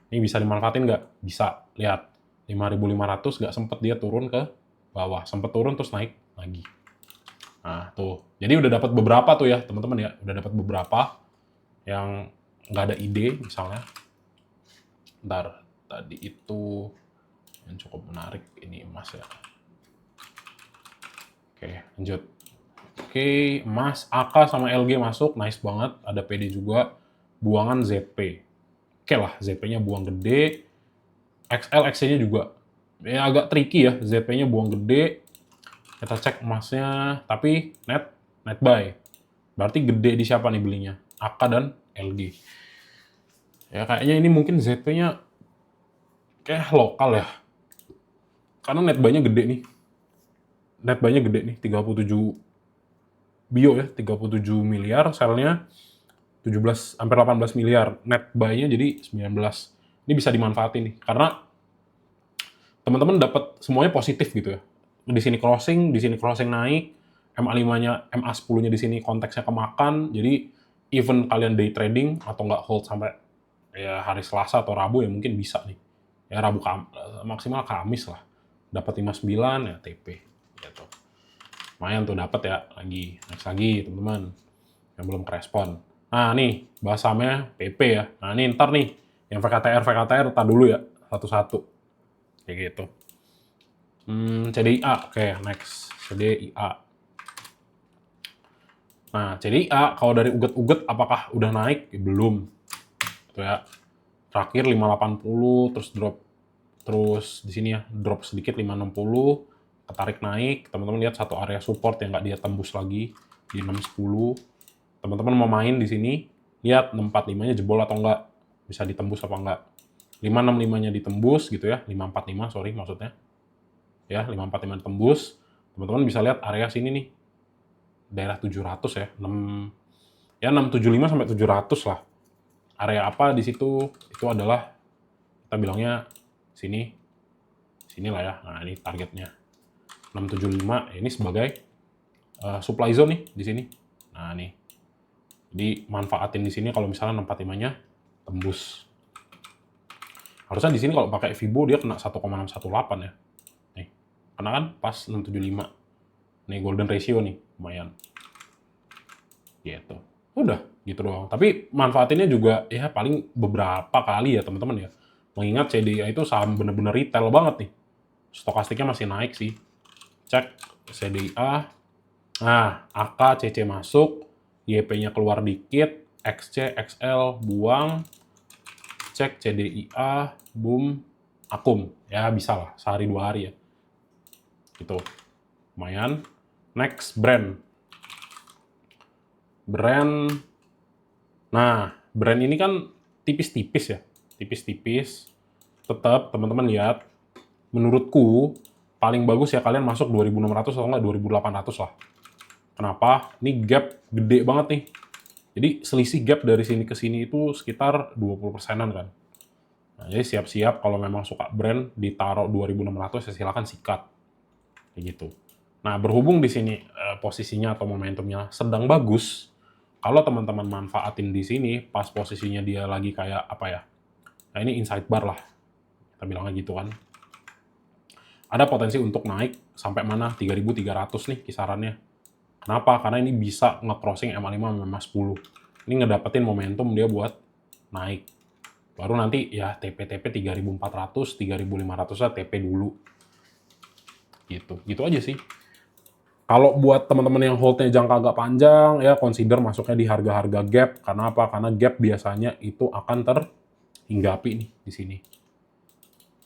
Ini bisa dimanfaatin nggak? Bisa. Lihat. 5.500 nggak sempet dia turun ke bawah. Sempet turun terus naik lagi. Nah, tuh. Jadi udah dapat beberapa tuh ya, teman-teman ya. Udah dapat beberapa yang nggak ada ide, misalnya. Ntar, tadi itu yang cukup menarik. Ini emas ya. Oke, lanjut. Oke, emas, AK sama LG masuk. Nice banget. Ada PD juga. Buangan ZP. Oke lah, ZP-nya buang gede. XL, XC-nya juga. Ya agak tricky ya, ZP-nya buang gede. Kita cek emasnya, tapi net buy. Berarti gede di siapa nih belinya? AK dan LG. Ya kayaknya ini mungkin ZP-nya kayak lokal ya. Karena net buy-nya gede nih. Net buy-nya gede nih, 37 bio ya, 37 miliar, sell-nya 17 hampir 18 miliar. Net buy-nya jadi 19. Ini bisa dimanfaatin nih karena teman-teman dapat semuanya positif gitu ya. Di sini crossing naik, MA5-nya, MA10-nya di sini konteksnya kemakan, jadi even kalian day trading atau nggak hold sampai ya hari Selasa atau Rabu ya mungkin bisa nih. Ya maksimal Kamis lah. Dapat 59 ya TP gitu. Lumayan tuh dapat ya lagi. Next lagi teman-teman yang belum kerespon. Nah nih bahasamnya PP ya. Nah ini ntar nih yang VKTR tar dulu ya satu-satu. Kayak gitu. CDIA, oke, next. CDIA. Nah, CDIA, kalau dari uget-uget, apakah udah naik? Ya, belum. Tuh ya. Terakhir 580, terus drop. Terus di sini ya, drop sedikit 560, ketarik naik. Teman-teman lihat satu area support yang nggak dia tembus lagi di 610. Teman-teman mau main di sini, lihat 645-nya jebol atau enggak. Bisa ditembus apa enggak. 565-nya ditembus gitu ya, 545 sorry maksudnya. Ya, 545 tembus. Teman-teman bisa lihat area sini nih. Daerah 700 ya. 675 sampai 700 lah. Area apa di situ? Itu adalah kita bilangnya sini. Sinilah ya. Nah, ini targetnya. 675 ini sebagai supply zone nih di sini. Nah, nih. Jadi manfaatin di sini kalau misalnya 645-nya tembus. Harusnya di sini kalau pakai Fibo dia kena 1,618 ya. Nih. Karena kan pas 675. Nih golden ratio nih, lumayan. Gitu. Udah, gitu doang. Tapi manfaatinnya juga ya paling beberapa kali ya teman-teman ya. Mengingat CDIA itu saham bener-bener retail banget nih. Stokastiknya masih naik sih. Cek CDIA. Nah, AK, CC masuk. YP-nya keluar dikit. XC, XL buang. Cek CDIA, boom, akum. Ya bisa lah, sehari 2 hari ya. Gitu. Lumayan. Next, brand. Nah, brand ini kan tipis-tipis ya. Tipis-tipis. Tetap, teman-teman lihat. Menurutku, paling bagus ya kalian masuk 2.600 atau enggak 2.800 lah. Kenapa? Ini gap gede banget nih. Jadi selisih gap dari sini ke sini itu sekitar 20%-an kan. Nah, jadi siap-siap kalau memang suka brand ditaruh 2.600 ya silakan sikat. Kayak gitu. Nah, berhubung di sini posisinya atau momentumnya sedang bagus, kalau teman-teman manfaatin di sini pas posisinya dia lagi kayak apa ya? Nah, ini inside bar lah. Kita bilangnya gitu kan. Ada potensi untuk naik sampai mana? 3.300 nih kisarannya. Kenapa? Karena ini bisa nge-crossing MA5 sama MA10. Ini ngedapetin momentum dia buat naik. Baru nanti ya TP-TP 3.400, 3.500 lah TP dulu. Gitu. Gitu aja sih. Kalau buat teman-teman yang hold-nya jangka agak panjang, ya consider masuknya di harga-harga gap. Karena apa? Karena gap biasanya itu akan terhinggapi nih di sini.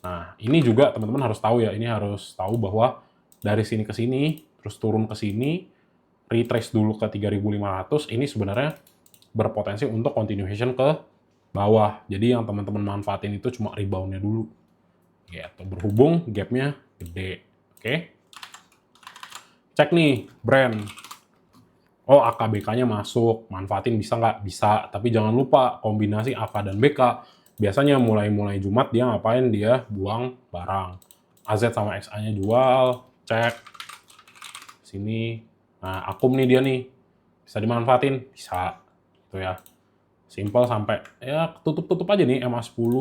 Nah, ini juga teman-teman harus tahu ya, ini harus tahu bahwa dari sini ke sini, terus turun ke sini, retrace dulu ke 3.500, ini sebenarnya berpotensi untuk continuation ke bawah. Jadi yang teman-teman manfaatin itu cuma rebound-nya dulu. Gitu. Berhubung gap-nya gede. Oke. Cek nih, brand. Oh, AKBK-nya masuk. Manfaatin bisa nggak? Bisa. Tapi jangan lupa kombinasi AK dan BK. Biasanya mulai Jumat dia ngapain? Dia buang barang. AZ sama XA-nya jual. Cek. Sini. Nah, akum nih dia nih. Bisa dimanfaatin? Bisa. Itu ya. Simple sampai ya tutup-tutup aja nih MA10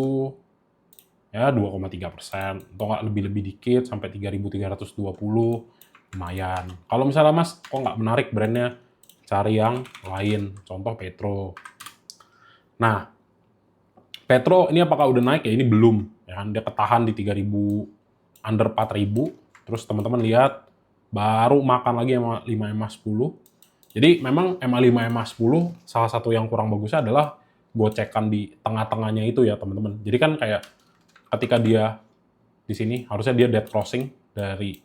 ya 2,3%, atau nggak lebih-lebih dikit sampai 3.320, lumayan. Kalau misalnya Mas kok nggak menarik brandnya, cari yang lain, contoh Petro. Nah, Petro ini apakah udah naik ya? Ini belum, ya kan? Dia ketahan di 3.000, under 4.000, terus teman-teman lihat baru makan lagi sama 5 MA10. Jadi memang MA5 MA10 salah satu yang kurang bagusnya adalah gocekan di tengah-tengahnya itu ya teman-teman. Jadi kan kayak ketika dia di sini harusnya dia dead crossing dari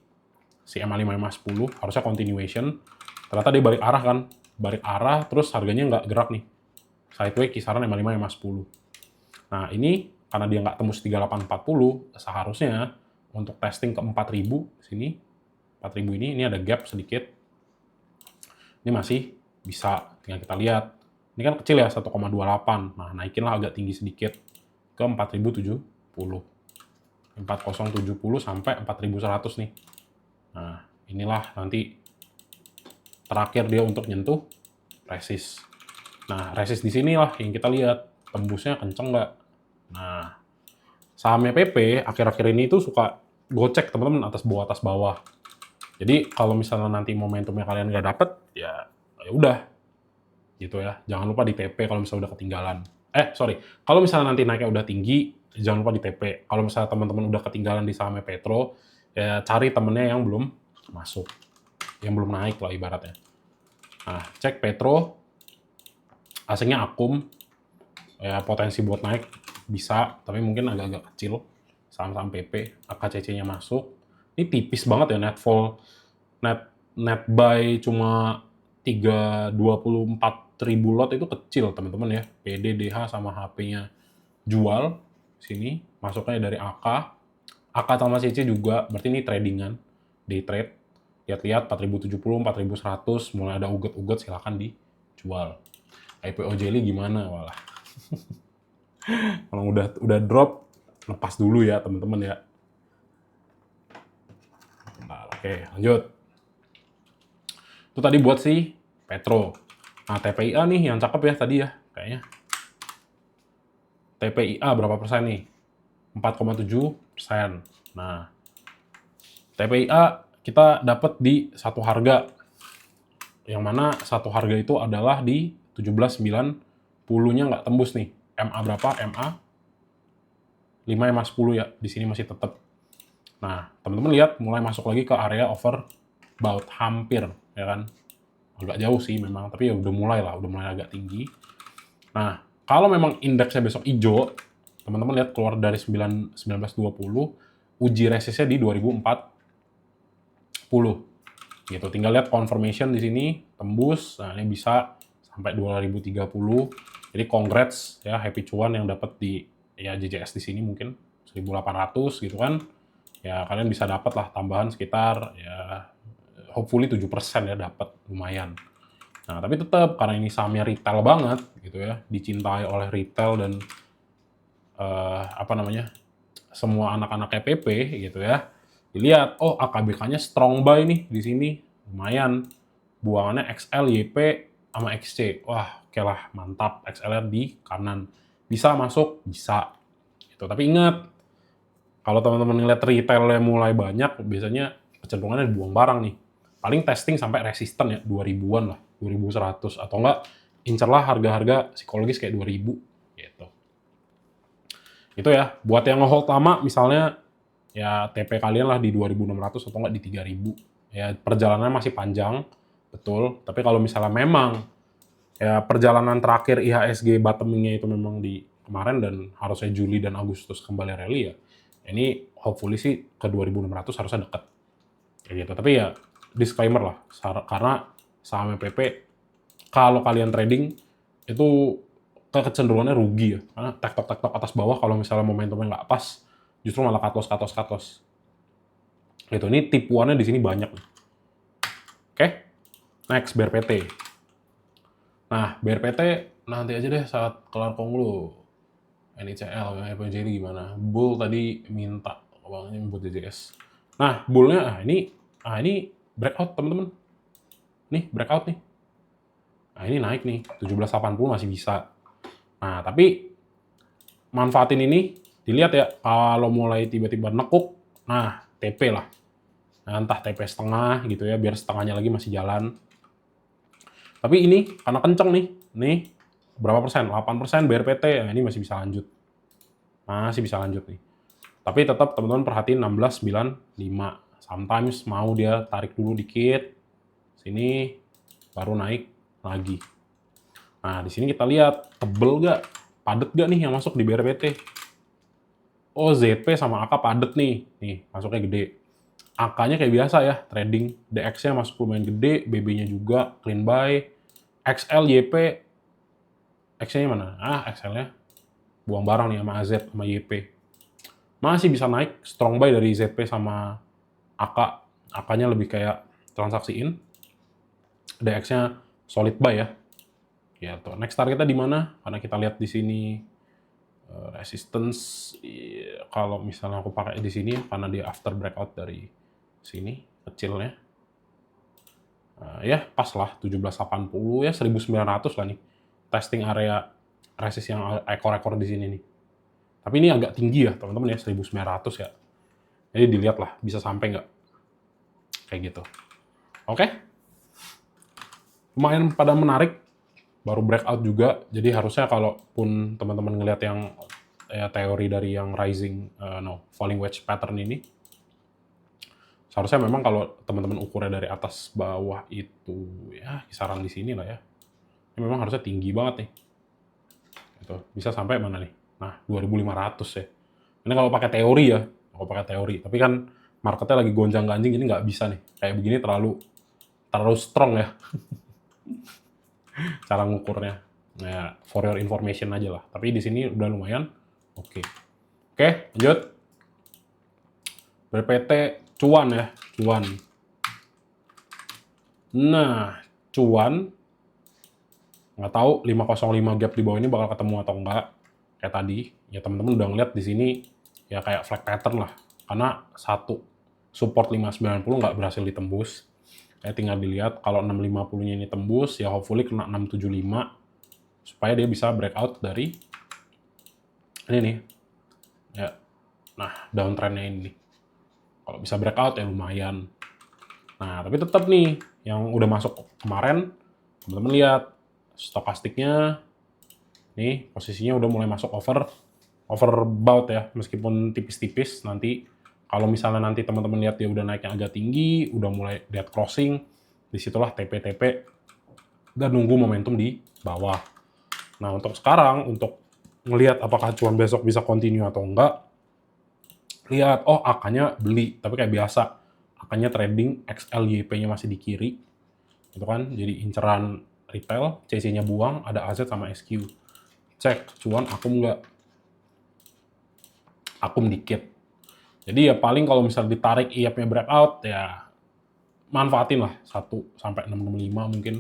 si MA5 MA10, harusnya continuation. Ternyata dia balik arah kan, balik arah terus harganya nggak gerak nih. Sideways kisaran MA5 MA10. Nah ini karena dia nggak tembus 3840, seharusnya untuk testing ke 4000 sini, 4000 ini ada gap sedikit. Ini masih bisa, tinggal kita lihat. Ini kan kecil ya, 1,28. Nah, naikinlah agak tinggi sedikit ke 4070. 4070 sampai 4100 nih. Nah, inilah nanti terakhir dia untuk nyentuh resist. Nah, resist di sinilah yang kita lihat, tembusnya kenceng nggak? Nah, sahamnya PP akhir-akhir ini tuh suka gocek teman-teman atas bawah. Jadi kalau misalnya nanti momentumnya kalian nggak dapet, ya udah gitu ya. Jangan lupa di TP kalau misalnya udah ketinggalan. Kalau misalnya nanti naiknya udah tinggi, jangan lupa di TP. Kalau misalnya teman-teman udah ketinggalan di sahamnya Petro, ya cari temennya yang belum masuk, yang belum naik lah ibaratnya. Nah, cek Petro, asingnya akum, ya potensi buat naik bisa, tapi mungkin agak-agak kecil. Saham-saham PP, AKCC-nya masuk. Ini tipis banget ya net buy cuma 324.000 lot itu kecil teman-teman ya. PD, DH sama HP-nya jual sini, masuknya dari AK sama CC juga, berarti ini tradingan, day trade. Lihat-lihat 4070, 4100 mulai ada uget-uget silakan dijual. IPO Jelly gimana? Walah. Kalau udah drop lepas dulu ya teman-teman ya. Nah, oke, lanjut. Itu tadi buat si Petro. Nah, TPIA nih yang cakep ya tadi ya, kayaknya. TPIA berapa persen nih? 4,7%. Nah, TPIA kita dapat di satu harga. Yang mana satu harga itu adalah di 17.90-nya nggak tembus nih. MA berapa? MA 5 MA 10 ya. Di sini masih tetap. Nah, teman-teman lihat mulai masuk lagi ke area overbought, hampir ya kan. Agak jauh sih memang, tapi ya udah mulai agak tinggi. Nah, kalau memang indeksnya besok hijau, teman-teman lihat keluar dari 1920, uji resistnya di 2040. Gitu. Tinggal lihat confirmation di sini tembus. Nah, ini bisa sampai 2030. Jadi congrats ya happy cuan yang dapat di ya JJS di sini mungkin 1.800 gitu kan. Ya kalian bisa dapat lah tambahan sekitar ya hopefully 7% ya dapat, lumayan. Nah, tapi tetap karena ini sahamnya retail banget gitu ya, dicintai oleh retail dan semua anak-anak PP gitu ya. Dilihat, oh AKBK-nya strong buy nih di sini, lumayan. Buangannya XL, YP, sama XC. Wah, oke lah, mantap. XLR di kanan. Bisa masuk? Bisa. Gitu. Tapi ingat, kalau teman-teman ngeliat retailnya mulai banyak, biasanya kecenderungannya dibuang barang nih. Paling testing sampai resisten ya, 2000-an lah, 2100. Atau enggak, incerlah harga-harga psikologis kayak 2000. Gitu. Itu ya, buat yang nge-hold lama, misalnya ya TP kalian lah di 2600 atau enggak di 3000. Ya perjalanannya masih panjang, betul. Tapi kalau misalnya memang ya perjalanan terakhir IHSG bottoming-nya itu memang di kemarin dan harusnya Juli dan Agustus kembali rally ya. Ini hopefully sih ke 2.600 harusnya deket. Kayak gitu. Tapi ya disclaimer lah, karena saham PP kalau kalian trading itu kecenderungannya rugi ya. Karena tektok atas bawah kalau misalnya momentumnya nggak pas, justru malah cut loss. Gitu. Ini tipuannya di sini banyak. Oke, next BRPT. Nah, BRPT nanti aja deh saat kelar konglo. NICL, FNJD gimana? Bull tadi minta uangnya buat DJS. Nah, bullnya ini breakout teman-teman. Nih breakout nih. Nah ini naik nih, 1780 masih bisa. Nah tapi manfaatin ini, dilihat ya kalau mulai tiba-tiba nekuk, nah TP lah. Nah, entah TP setengah gitu ya, biar setengahnya lagi masih jalan. Tapi ini karena kenceng nih berapa persen? 8% BRPT, nah ini masih bisa lanjut. Masih bisa lanjut nih. Tapi tetap teman-teman perhatiin 1695. Sometimes mau dia tarik dulu dikit, sini baru naik lagi. Nah, di sini kita lihat tebel gak, padet gak nih yang masuk di BRPT. Oh, ZP sama AK padet nih masuknya gede. AK-nya kayak biasa ya, trading. DX-nya masuk lumayan gede, BB-nya juga clean buy. XL, YP, X-nya mana? XL-nya buang barang nih sama AZ sama YP. Masih bisa naik, strong buy dari ZP sama AK. AK-nya lebih kayak transaksiin. DX-nya solid buy ya. Ya, tuh. Next targetnya di mana? Karena kita lihat di sini resistance, kalau misalnya aku pakai di sini karena dia after breakout dari sini kecilnya. Ya pas lah 1780 ya 1900 lah nih. Testing area resist yang ekor-ekor di sini nih. Tapi ini agak tinggi ya teman-teman ya 1900 ya. Jadi dilihat lah bisa sampai nggak kayak gitu. Oke. Lumayan pada menarik. Baru breakout juga. Jadi harusnya kalaupun teman-teman ngelihat yang teori dari yang rising falling wedge pattern ini, seharusnya memang kalau teman-teman ukurnya dari atas bawah itu ya kisaran di sini lah ya. Ini memang harusnya tinggi banget nih. Gitu. Bisa sampai mana nih? Nah, 2.500 ya. Ini kalau pakai teori ya, kalau pakai teori. Tapi kan marketnya lagi gonjang-ganjing, ini nggak bisa nih. Kayak begini terlalu strong ya cara ngukurnya. Nah, for your information aja lah. Tapi di sini udah lumayan. Oke, lanjut. BPT cuan ya, cuan. Nah, cuan nggak tahu 505 gap di bawah ini bakal ketemu atau enggak. Kayak tadi, ya teman-teman udah ngeliat di sini ya kayak flag pattern lah. Karena satu support 590 nggak berhasil ditembus. Tinggal dilihat kalau 650-nya ini tembus, ya hopefully kena 675 supaya dia bisa breakout dari ini nih. Ya. Nah, downtrend-nya ini. Kalau bisa breakout ya lumayan. Nah, tapi tetap nih yang udah masuk kemarin, teman-teman lihat stokastiknya nih posisinya udah mulai masuk overbought ya, meskipun tipis-tipis. Nanti kalau misalnya nanti teman-teman lihat dia udah naik yang agak tinggi, udah mulai lihat crossing, disitulah TP-TP dan nunggu momentum di bawah. Nah, untuk sekarang, untuk ngelihat apakah cuan besok bisa continue atau enggak, lihat, oh AK-nya beli, tapi kayak biasa, AK-nya trading, XLYP-nya masih di kiri, gitu kan, jadi inceran retail, CC-nya buang, ada AZ sama SQ. Cek, cuan akum nggak? Akum dikit. Jadi ya paling kalau misalnya ditarik IAP-nya breakout, ya manfaatin lah 1 sampai 665 mungkin.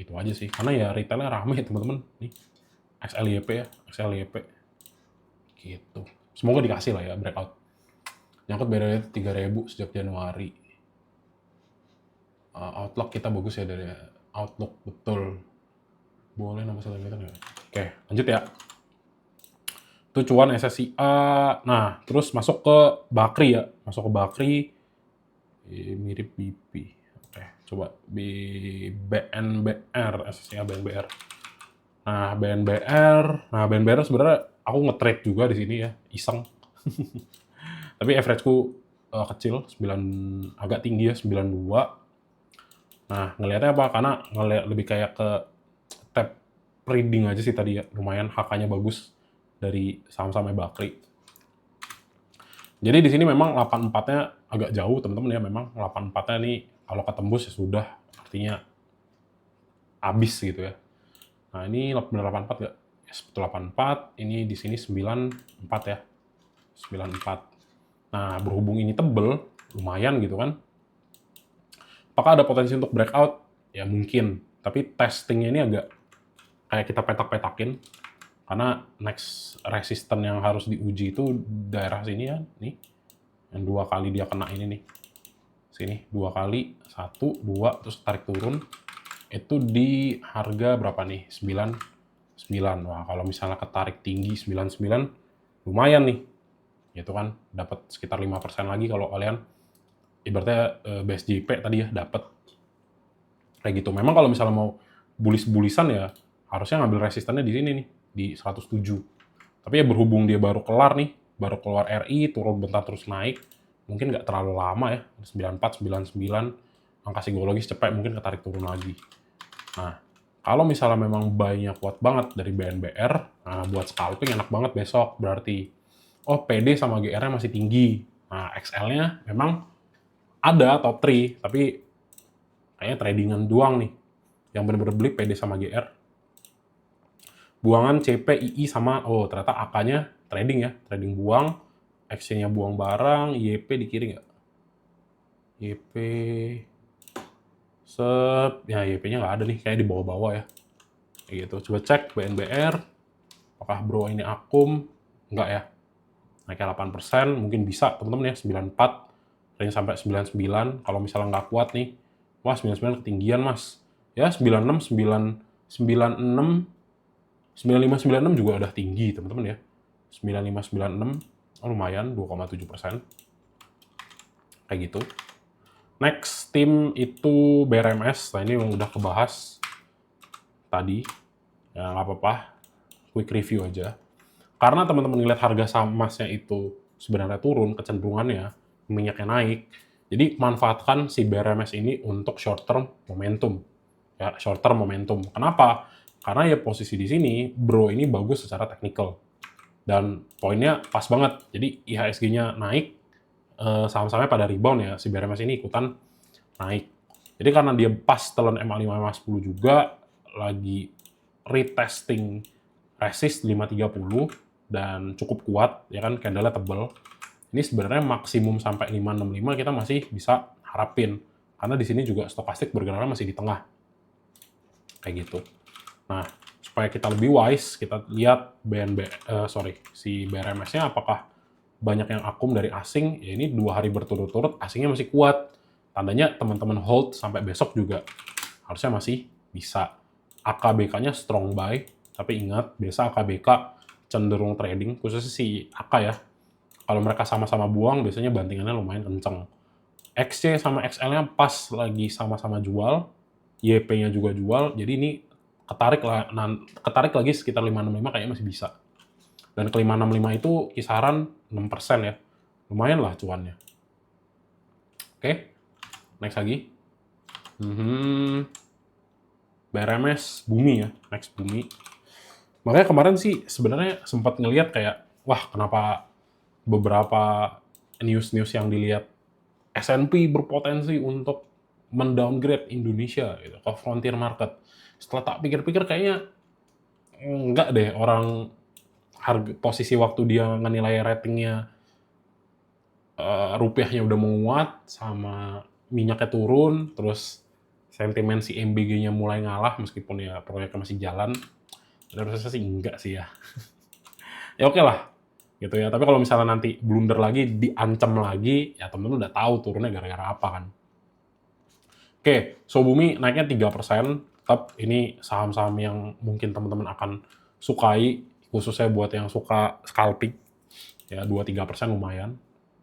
Itu aja sih, karena ya retailnya rame teman-teman. Nih, XLYP ya, XLYP. Gitu. Semoga dikasih lah ya breakout. Nyangkut bedanya 3.000 sejak Januari. Outlook kita bagus ya dari Outlook, betul. Boleh nama satu meter nggak? Oke, lanjut ya. Itu cuan SSIA. Nah, terus masuk ke Bakri ya. Masuk ke Bakri. Mirip BP. Oke, coba BNBR. SSIA BNBR. Nah, BNBR sebenarnya aku nge-trade juga di sini ya. Iseng. Tapi average-ku kecil, agak tinggi ya, 92. Nah, ngelihatnya apa? Karena ngelihat lebih kayak ke tab reading aja sih tadi ya, lumayan HK-nya bagus dari saham-sahamnya Bakri. Jadi di sini memang 84-nya agak jauh teman-teman ya, memang 84-nya nih kalau ketembus ya sudah, artinya habis gitu ya. Nah, ini benar 84 nggak? Yes, betul 84, ini di sini 94 ya, 94. Nah, berhubung ini tebel, lumayan gitu kan. Apakah ada potensi untuk breakout? Ya mungkin, tapi testingnya ini agak kayak kita petak-petakin, karena next resistance yang harus diuji itu daerah sini ya, nih. Yang 2 kali dia kena ini nih. Sini, 2 kali, 1, 2, terus tarik turun. Itu di harga berapa nih? 99. Wah, kalau misalnya ketarik tinggi 99, lumayan nih. Gitu kan, dapat sekitar 5% lagi kalau kalian ibaratnya BSJP tadi ya, dapat. Kayak gitu. Memang kalau misalnya mau bullish-bullishan ya, harusnya ngambil resistannya di sini nih, di 107. Tapi ya berhubung dia baru kelar nih, baru keluar RI, turun bentar terus naik, mungkin nggak terlalu lama ya, 94, 99, angka psikologis cepet, mungkin ketarik turun lagi. Nah, kalau misalnya memang buy-nya kuat banget dari BNBR, nah buat scalping enak banget besok, berarti, oh PD sama GR-nya masih tinggi. Nah, XL-nya memang ada top 3, tapi kayaknya tradingan doang nih, yang bener-bener beli PD sama GR. Buangan CP, II sama, oh ternyata AK-nya trading ya, trading buang, X-nya buang barang, YP di kiri nggak? YP, ya YP-nya nggak ada nih, kayak di bawah-bawah ya. Kayak gitu, coba cek BNBR, apakah bro ini akum? Nggak ya, naiknya 8%, mungkin bisa teman-teman ya, 94, range sampai 99, kalau misalnya nggak kuat nih, wah 99 ketinggian mas. Ya 96, 96, 9596 juga udah tinggi teman-teman ya. 9596, oh, lumayan 2,7%. Kayak gitu. Next tim itu BRMS. Nah ini yang udah kebahas tadi. Ya nggak apa-apa, quick review aja. Karena teman-teman ngeliat harga saham emasnya itu sebenarnya turun, kecenderungannya minyaknya naik. Jadi manfaatkan si BRMS ini untuk short term momentum. Ya, short term momentum. Kenapa? Karena ya posisi di sini, bro ini bagus secara teknikal. Dan poinnya pas banget. Jadi IHSG-nya naik, saham-sahamnya pada rebound ya. Si BRMS ini ikutan naik. Jadi karena dia pas telan MA5, MA10 juga, lagi retesting resist 530 dan cukup kuat, ya kan, candle-nya tebel. Ini sebenarnya maksimum sampai 565 kita masih bisa harapin. Karena di sini juga stokastik bergeraknya masih di tengah. Kayak gitu. Nah, supaya kita lebih wise, kita lihat si BRMS-nya apakah banyak yang akum dari asing. Ya ini 2 hari berturut-turut asingnya masih kuat. Tandanya teman-teman hold sampai besok juga harusnya masih bisa. AKBK-nya strong buy, tapi ingat biasa AKBK cenderung trading, khususnya si AK ya. Kalau mereka sama-sama buang, biasanya bantingannya lumayan kenceng. XC sama XL-nya pas lagi sama-sama jual, YP-nya juga jual, jadi ini ketarik lagi sekitar 565 kayaknya masih bisa. Dan ke 565 itu kisaran 6% ya. Lumayan lah cuannya. Oke, next lagi. BRMS Bumi ya, next Bumi. Makanya kemarin sih sebenarnya sempat ngelihat kayak, wah kenapa beberapa news-news yang dilihat S&P berpotensi untuk mendowngrade Indonesia gitu, ke frontier market. Setelah tak pikir-pikir kayaknya enggak deh, orang posisi waktu dia ngenilai ratingnya rupiahnya udah menguat sama minyaknya turun, terus sentimen si MBG-nya mulai ngalah meskipun ya proyeknya masih jalan. Menurut saya sih enggak sih ya. Ya oke lah, gitu ya. Tapi kalau misalnya nanti blunder lagi, diancam lagi, ya temen-temen udah tahu turunnya gara-gara apa kan. Oke, Sobumi naiknya 3%. Tetap ini saham-saham yang mungkin teman-teman akan sukai, khususnya buat yang suka scalping. Ya, 2-3% lumayan.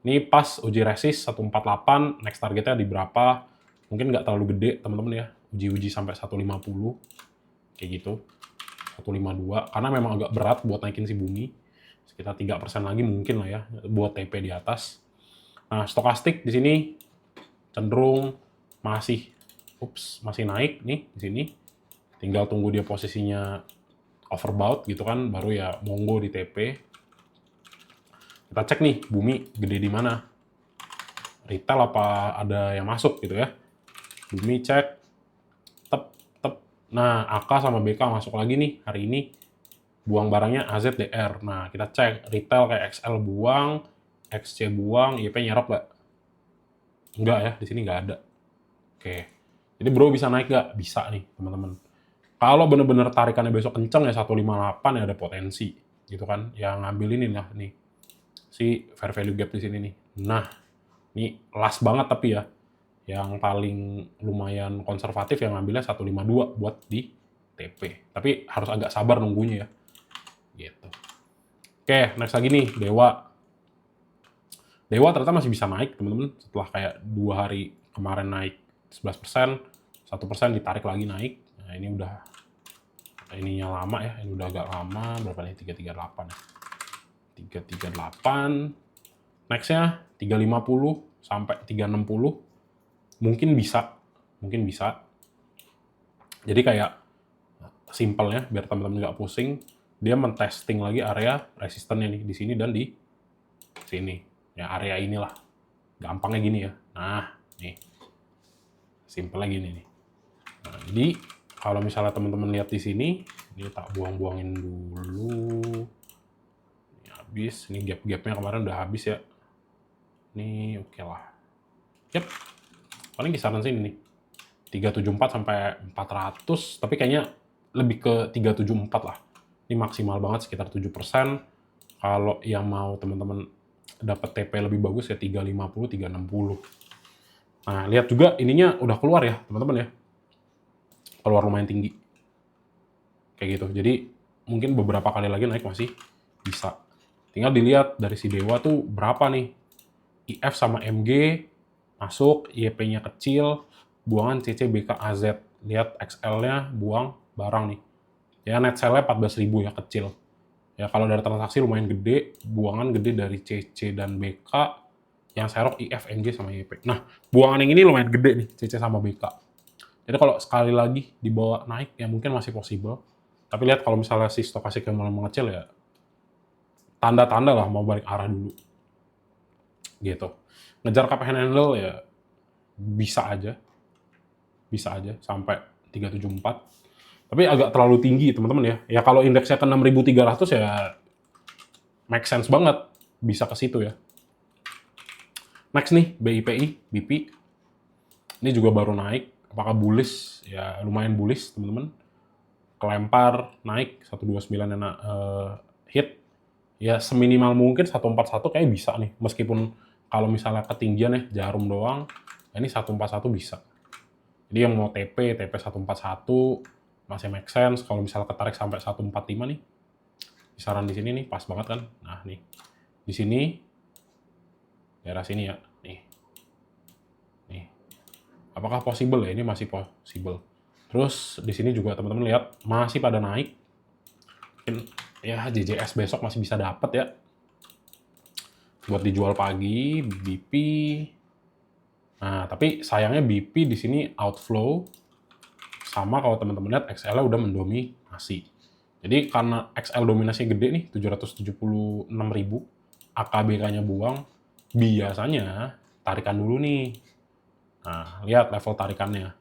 Ini pas uji resist 148, next targetnya di berapa? Mungkin nggak terlalu gede, teman-teman ya. Uji-uji sampai 150, kayak gitu. 152, karena memang agak berat buat naikin si Bumi. Sekitar 3% lagi mungkin lah ya, buat TP di atas. Nah, stokastik di sini cenderung masih naik nih di sini. Tinggal tunggu dia posisinya overbought gitu kan, baru ya monggo di TP. Kita cek nih, Bumi gede di mana? Retail apa ada yang masuk gitu ya. Bumi cek, tep, tep. Nah, AK sama BK masuk lagi nih hari ini. Buang barangnya AZDR. Nah, kita cek retail kayak XL buang, XC buang, YP nyerap nggak? Enggak ya, di sini nggak ada. Oke. Jadi bro bisa naik nggak? Bisa nih, teman-teman. Kalau bener-bener tarikannya besok kenceng ya 158 ya ada potensi gitu kan. Yang ngambil ini lah nih. Si fair value gap di sini nih. Nah, ini last banget tapi ya. Yang paling lumayan konservatif yang ngambilnya 152 buat di TP. Tapi harus agak sabar nunggunya ya. Gitu. Oke, next lagi nih, Dewa. Dewa ternyata masih bisa naik, teman-teman. Setelah kayak 2 hari kemarin naik 11%, 1% ditarik lagi naik. Nah, ini udah ininya lama ya, ini udah agak lama, berapa nih? 338 ya. 338. Next-nya 350 sampai 360. Mungkin bisa. Jadi kayak simpelnya biar teman-teman nggak pusing, dia mentesting lagi area resistennya nih di sini dan di sini. Ya area inilah. Gampangnya gini ya. Nah, nih. Simpelnya gini nih. Nah, jadi kalau misalnya teman-teman lihat di sini, ini tak buang-buangin dulu. Ini habis, ini gap-gapnya kemarin udah habis ya. Ini oke lah. Yap. Paling kisaran sini nih. 374 sampai 400, tapi kayaknya lebih ke 374 lah. Ini maksimal banget sekitar 7%. Kalau yang mau teman-teman dapat TP lebih bagus ya 350, 360. Nah, lihat juga ininya udah keluar ya, teman-teman ya. Keluar lumayan tinggi. Kayak gitu. Jadi, mungkin beberapa kali lagi naik masih bisa. Tinggal dilihat dari si Dewa tuh berapa nih. IF sama MG masuk, YP-nya kecil, buangan CC BK AZ. Lihat XL-nya buang barang nih. Ya net sale-nya 14.000 ya kecil. Ya kalau dari transaksi lumayan gede, buangan gede dari CC dan BK, yang serok IF, MG sama YP. Nah, buangan yang ini lumayan gede nih, CC sama BK. Jadi kalau sekali lagi dibawa naik ya mungkin masih possible. Tapi lihat kalau misalnya si stokastik yang mulai mengecil ya tanda-tanda lah mau balik arah dulu. Gitu. Ngejar cup hand handle ya bisa aja sampai 374. Tapi agak terlalu tinggi teman-teman ya. Ya kalau indeksnya ke 6.300 ya make sense banget bisa ke situ ya. Next nih BIPI, BP. Ini juga baru naik. Apakah bullish? Ya lumayan bullish teman-teman. Kelempar naik 129 yang hit. Ya seminimal mungkin 141 kayak bisa nih. Meskipun kalau misalnya ketinggian ya jarum doang, ini 141 bisa. Jadi yang mau TP 141 masih make sense. Kalau misalnya ketarik sampai 145 nih, kisaran di sini nih pas banget kan. Nah nih, di sini daerah sini ya, nih. Apakah possible ya? Ini masih possible. Terus di sini juga teman-teman lihat masih pada naik. Mungkin ya JJS besok masih bisa dapat ya. Buat dijual pagi, BP. Nah, tapi sayangnya BP di sini outflow. Sama kalau teman-teman lihat XL-nya udah mendominasi. Jadi karena XL dominasinya gede nih, 776.000, AKBK-nya buang, biasanya tarikan dulu nih. Nah, lihat level tarikannya.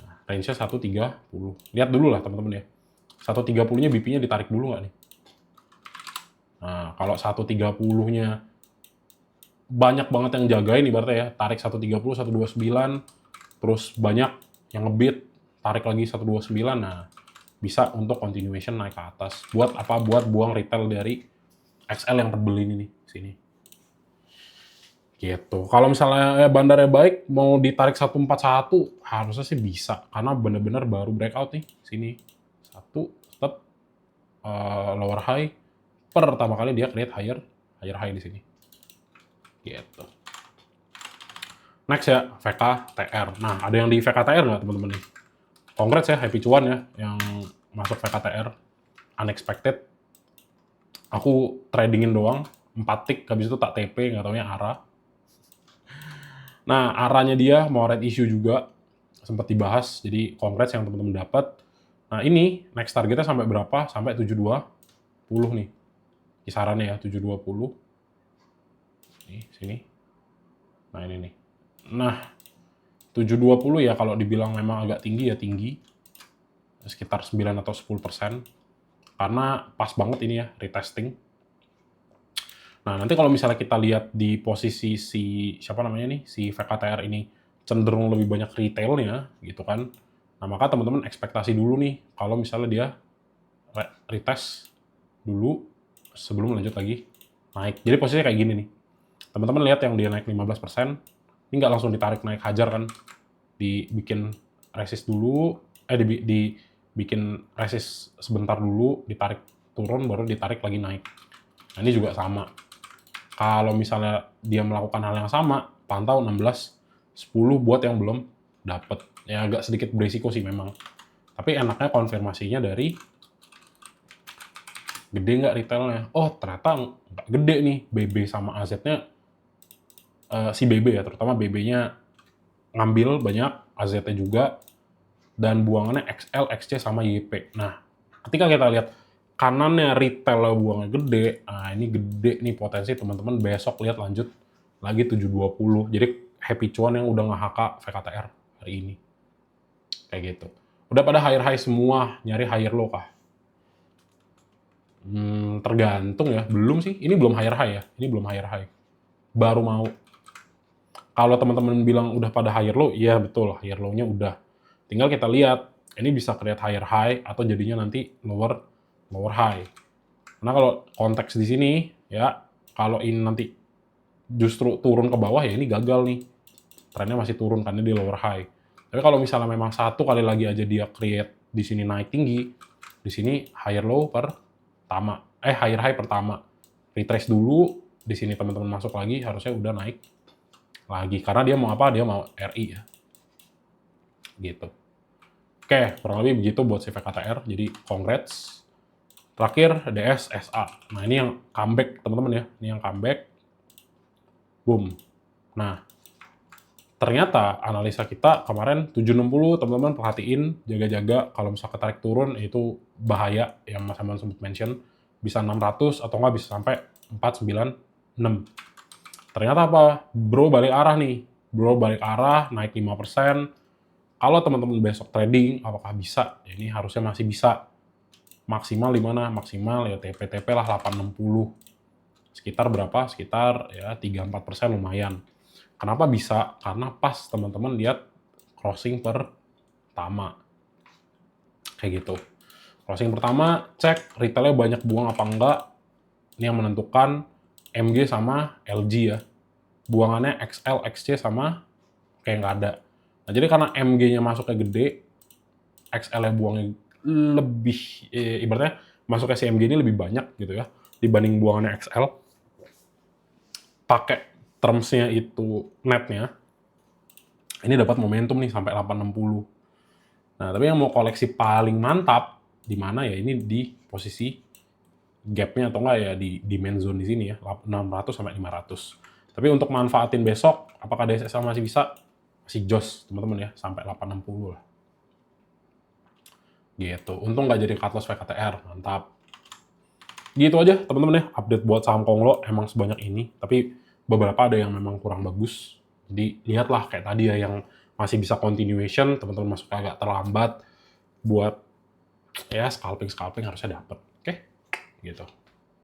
Nah, range-nya 130. Lihat dulu lah teman-teman ya. 130-nya BP-nya ditarik dulu nggak nih? Nah, kalau 130-nya banyak banget yang jagain ibaratnya ya, tarik 130, 129, terus banyak yang ngebit, tarik lagi 129, nah bisa untuk continuation naik ke atas. Buat apa? Buat buang retail dari XL yang tebel ini nih, sini. Gitu. Kalau misalnya bandarnya baik, mau ditarik 141, harusnya sih bisa. Karena bener-bener baru breakout nih, sini. Satu, step, lower high. Pertama kali dia create higher high di sini. Gitu. Next ya, VKTR. Nah, ada yang di VKTR nggak teman-teman nih? Congrats ya, happy cuan ya, yang masuk VKTR. Unexpected. Aku tradingin doang, 4 tick, habis itu tak TP, nggak taunya arah. Nah, arahnya dia mau red issue juga sempat dibahas, jadi congrats yang teman-teman dapat. Nah, ini next targetnya sampai berapa? Sampai 720 nih. Kisarannya ya, 720. Nih, sini. Nah, ini nih. Nah, 720 ya kalau dibilang memang agak tinggi ya tinggi. Sekitar 9 atau 10%. Karena pas banget ini ya, retesting. Nah, nanti kalau misalnya kita lihat di posisi siapa namanya nih, si VKTR ini cenderung lebih banyak retailnya, gitu kan. Nah, maka teman-teman ekspektasi dulu nih, kalau misalnya dia retest dulu, sebelum lanjut lagi naik. Jadi posisinya kayak gini nih. Teman-teman lihat yang dia naik 15%, ini nggak langsung ditarik naik hajar kan. Dibikin resist dulu, dibikin resist sebentar dulu, ditarik turun, baru ditarik lagi naik. Nah, ini juga sama. Kalau misalnya dia melakukan hal yang sama, pantau 16.10 buat yang belum dapat. Ya agak sedikit berisiko sih memang. Tapi enaknya konfirmasinya dari gede nggak retailnya. Oh, ternyata nggak gede nih. BB sama AZ-nya, si BB ya, terutama BB-nya ngambil banyak, AZ-nya juga, dan buangannya XL, XC, sama YP. Nah, ketika kita lihat kanannya retail buangnya gede, nah ini gede nih potensi teman-teman besok lihat lanjut lagi 720. Jadi happy cuan yang udah nge-HK VKTR hari ini. Kayak gitu. Udah pada higher high semua, nyari higher low kah? Tergantung ya. Belum sih, ini belum higher high ya. Ini belum higher high. Baru mau. Kalau teman-teman bilang udah pada higher low, iya betul, higher low-nya udah. Tinggal kita lihat, ini bisa create higher high atau jadinya nanti lower high. Karena kalau konteks di sini ya, kalau ini nanti justru turun ke bawah ya ini gagal nih. Trennya masih turun karena di lower high. Tapi kalau misalnya memang satu kali lagi aja dia create di sini naik tinggi, di sini higher low pertama, higher high pertama. Retrace dulu, di sini teman-teman masuk lagi harusnya udah naik lagi karena dia mau apa? Dia mau RI ya. Gitu. Oke, kurang lebih begitu buat si VKTR. Jadi congrats. Terakhir DSSA. Nah, ini yang comeback, teman-teman ya. Ini yang comeback. Boom. Nah, ternyata analisa kita kemarin 760, teman-teman perhatiin, jaga-jaga kalau misalnya ketarik turun itu bahaya, yang Mas Aman sempat mention, bisa 600 atau nggak bisa sampai 496. Ternyata apa? Bro balik arah nih. Bro balik arah, naik 5%. Kalau teman-teman besok trading, apakah bisa? Ya, ini harusnya masih bisa. Maksimal di mana? Maksimal ya TP-TP lah 860. Sekitar berapa? Sekitar ya 3-4% lumayan. Kenapa bisa? Karena pas teman-teman lihat crossing pertama. Kayak gitu. Crossing pertama, cek retailnya banyak buang apa enggak. Ini yang menentukan MG sama LG ya. Buangannya XL, XC sama kayak nggak ada. Nah, jadi karena MG-nya masuknya gede, XL-nya buangnya lebih, ibaratnya masuknya si MG ini lebih banyak gitu ya, dibanding buangannya XL. Pakai terms-nya itu net-nya, ini dapat momentum nih sampai 860. Nah, tapi yang mau koleksi paling mantap, di mana ya ini di posisi gap-nya atau enggak ya di demand zone di sini ya, 600 sampai 500. Tapi untuk manfaatin besok, apakah DSSA masih bisa? Masih jos, teman-teman ya, sampai 860 lah. Gitu. Untung nggak jadi cut loss VKTR, mantap. Gitu aja, teman-teman ya, update buat saham Konglo emang sebanyak ini, tapi beberapa ada yang memang kurang bagus. Jadi lihatlah kayak tadi ya yang masih bisa continuation, teman-teman masuk agak terlambat buat ya scalping harusnya dapat. Oke? Gitu.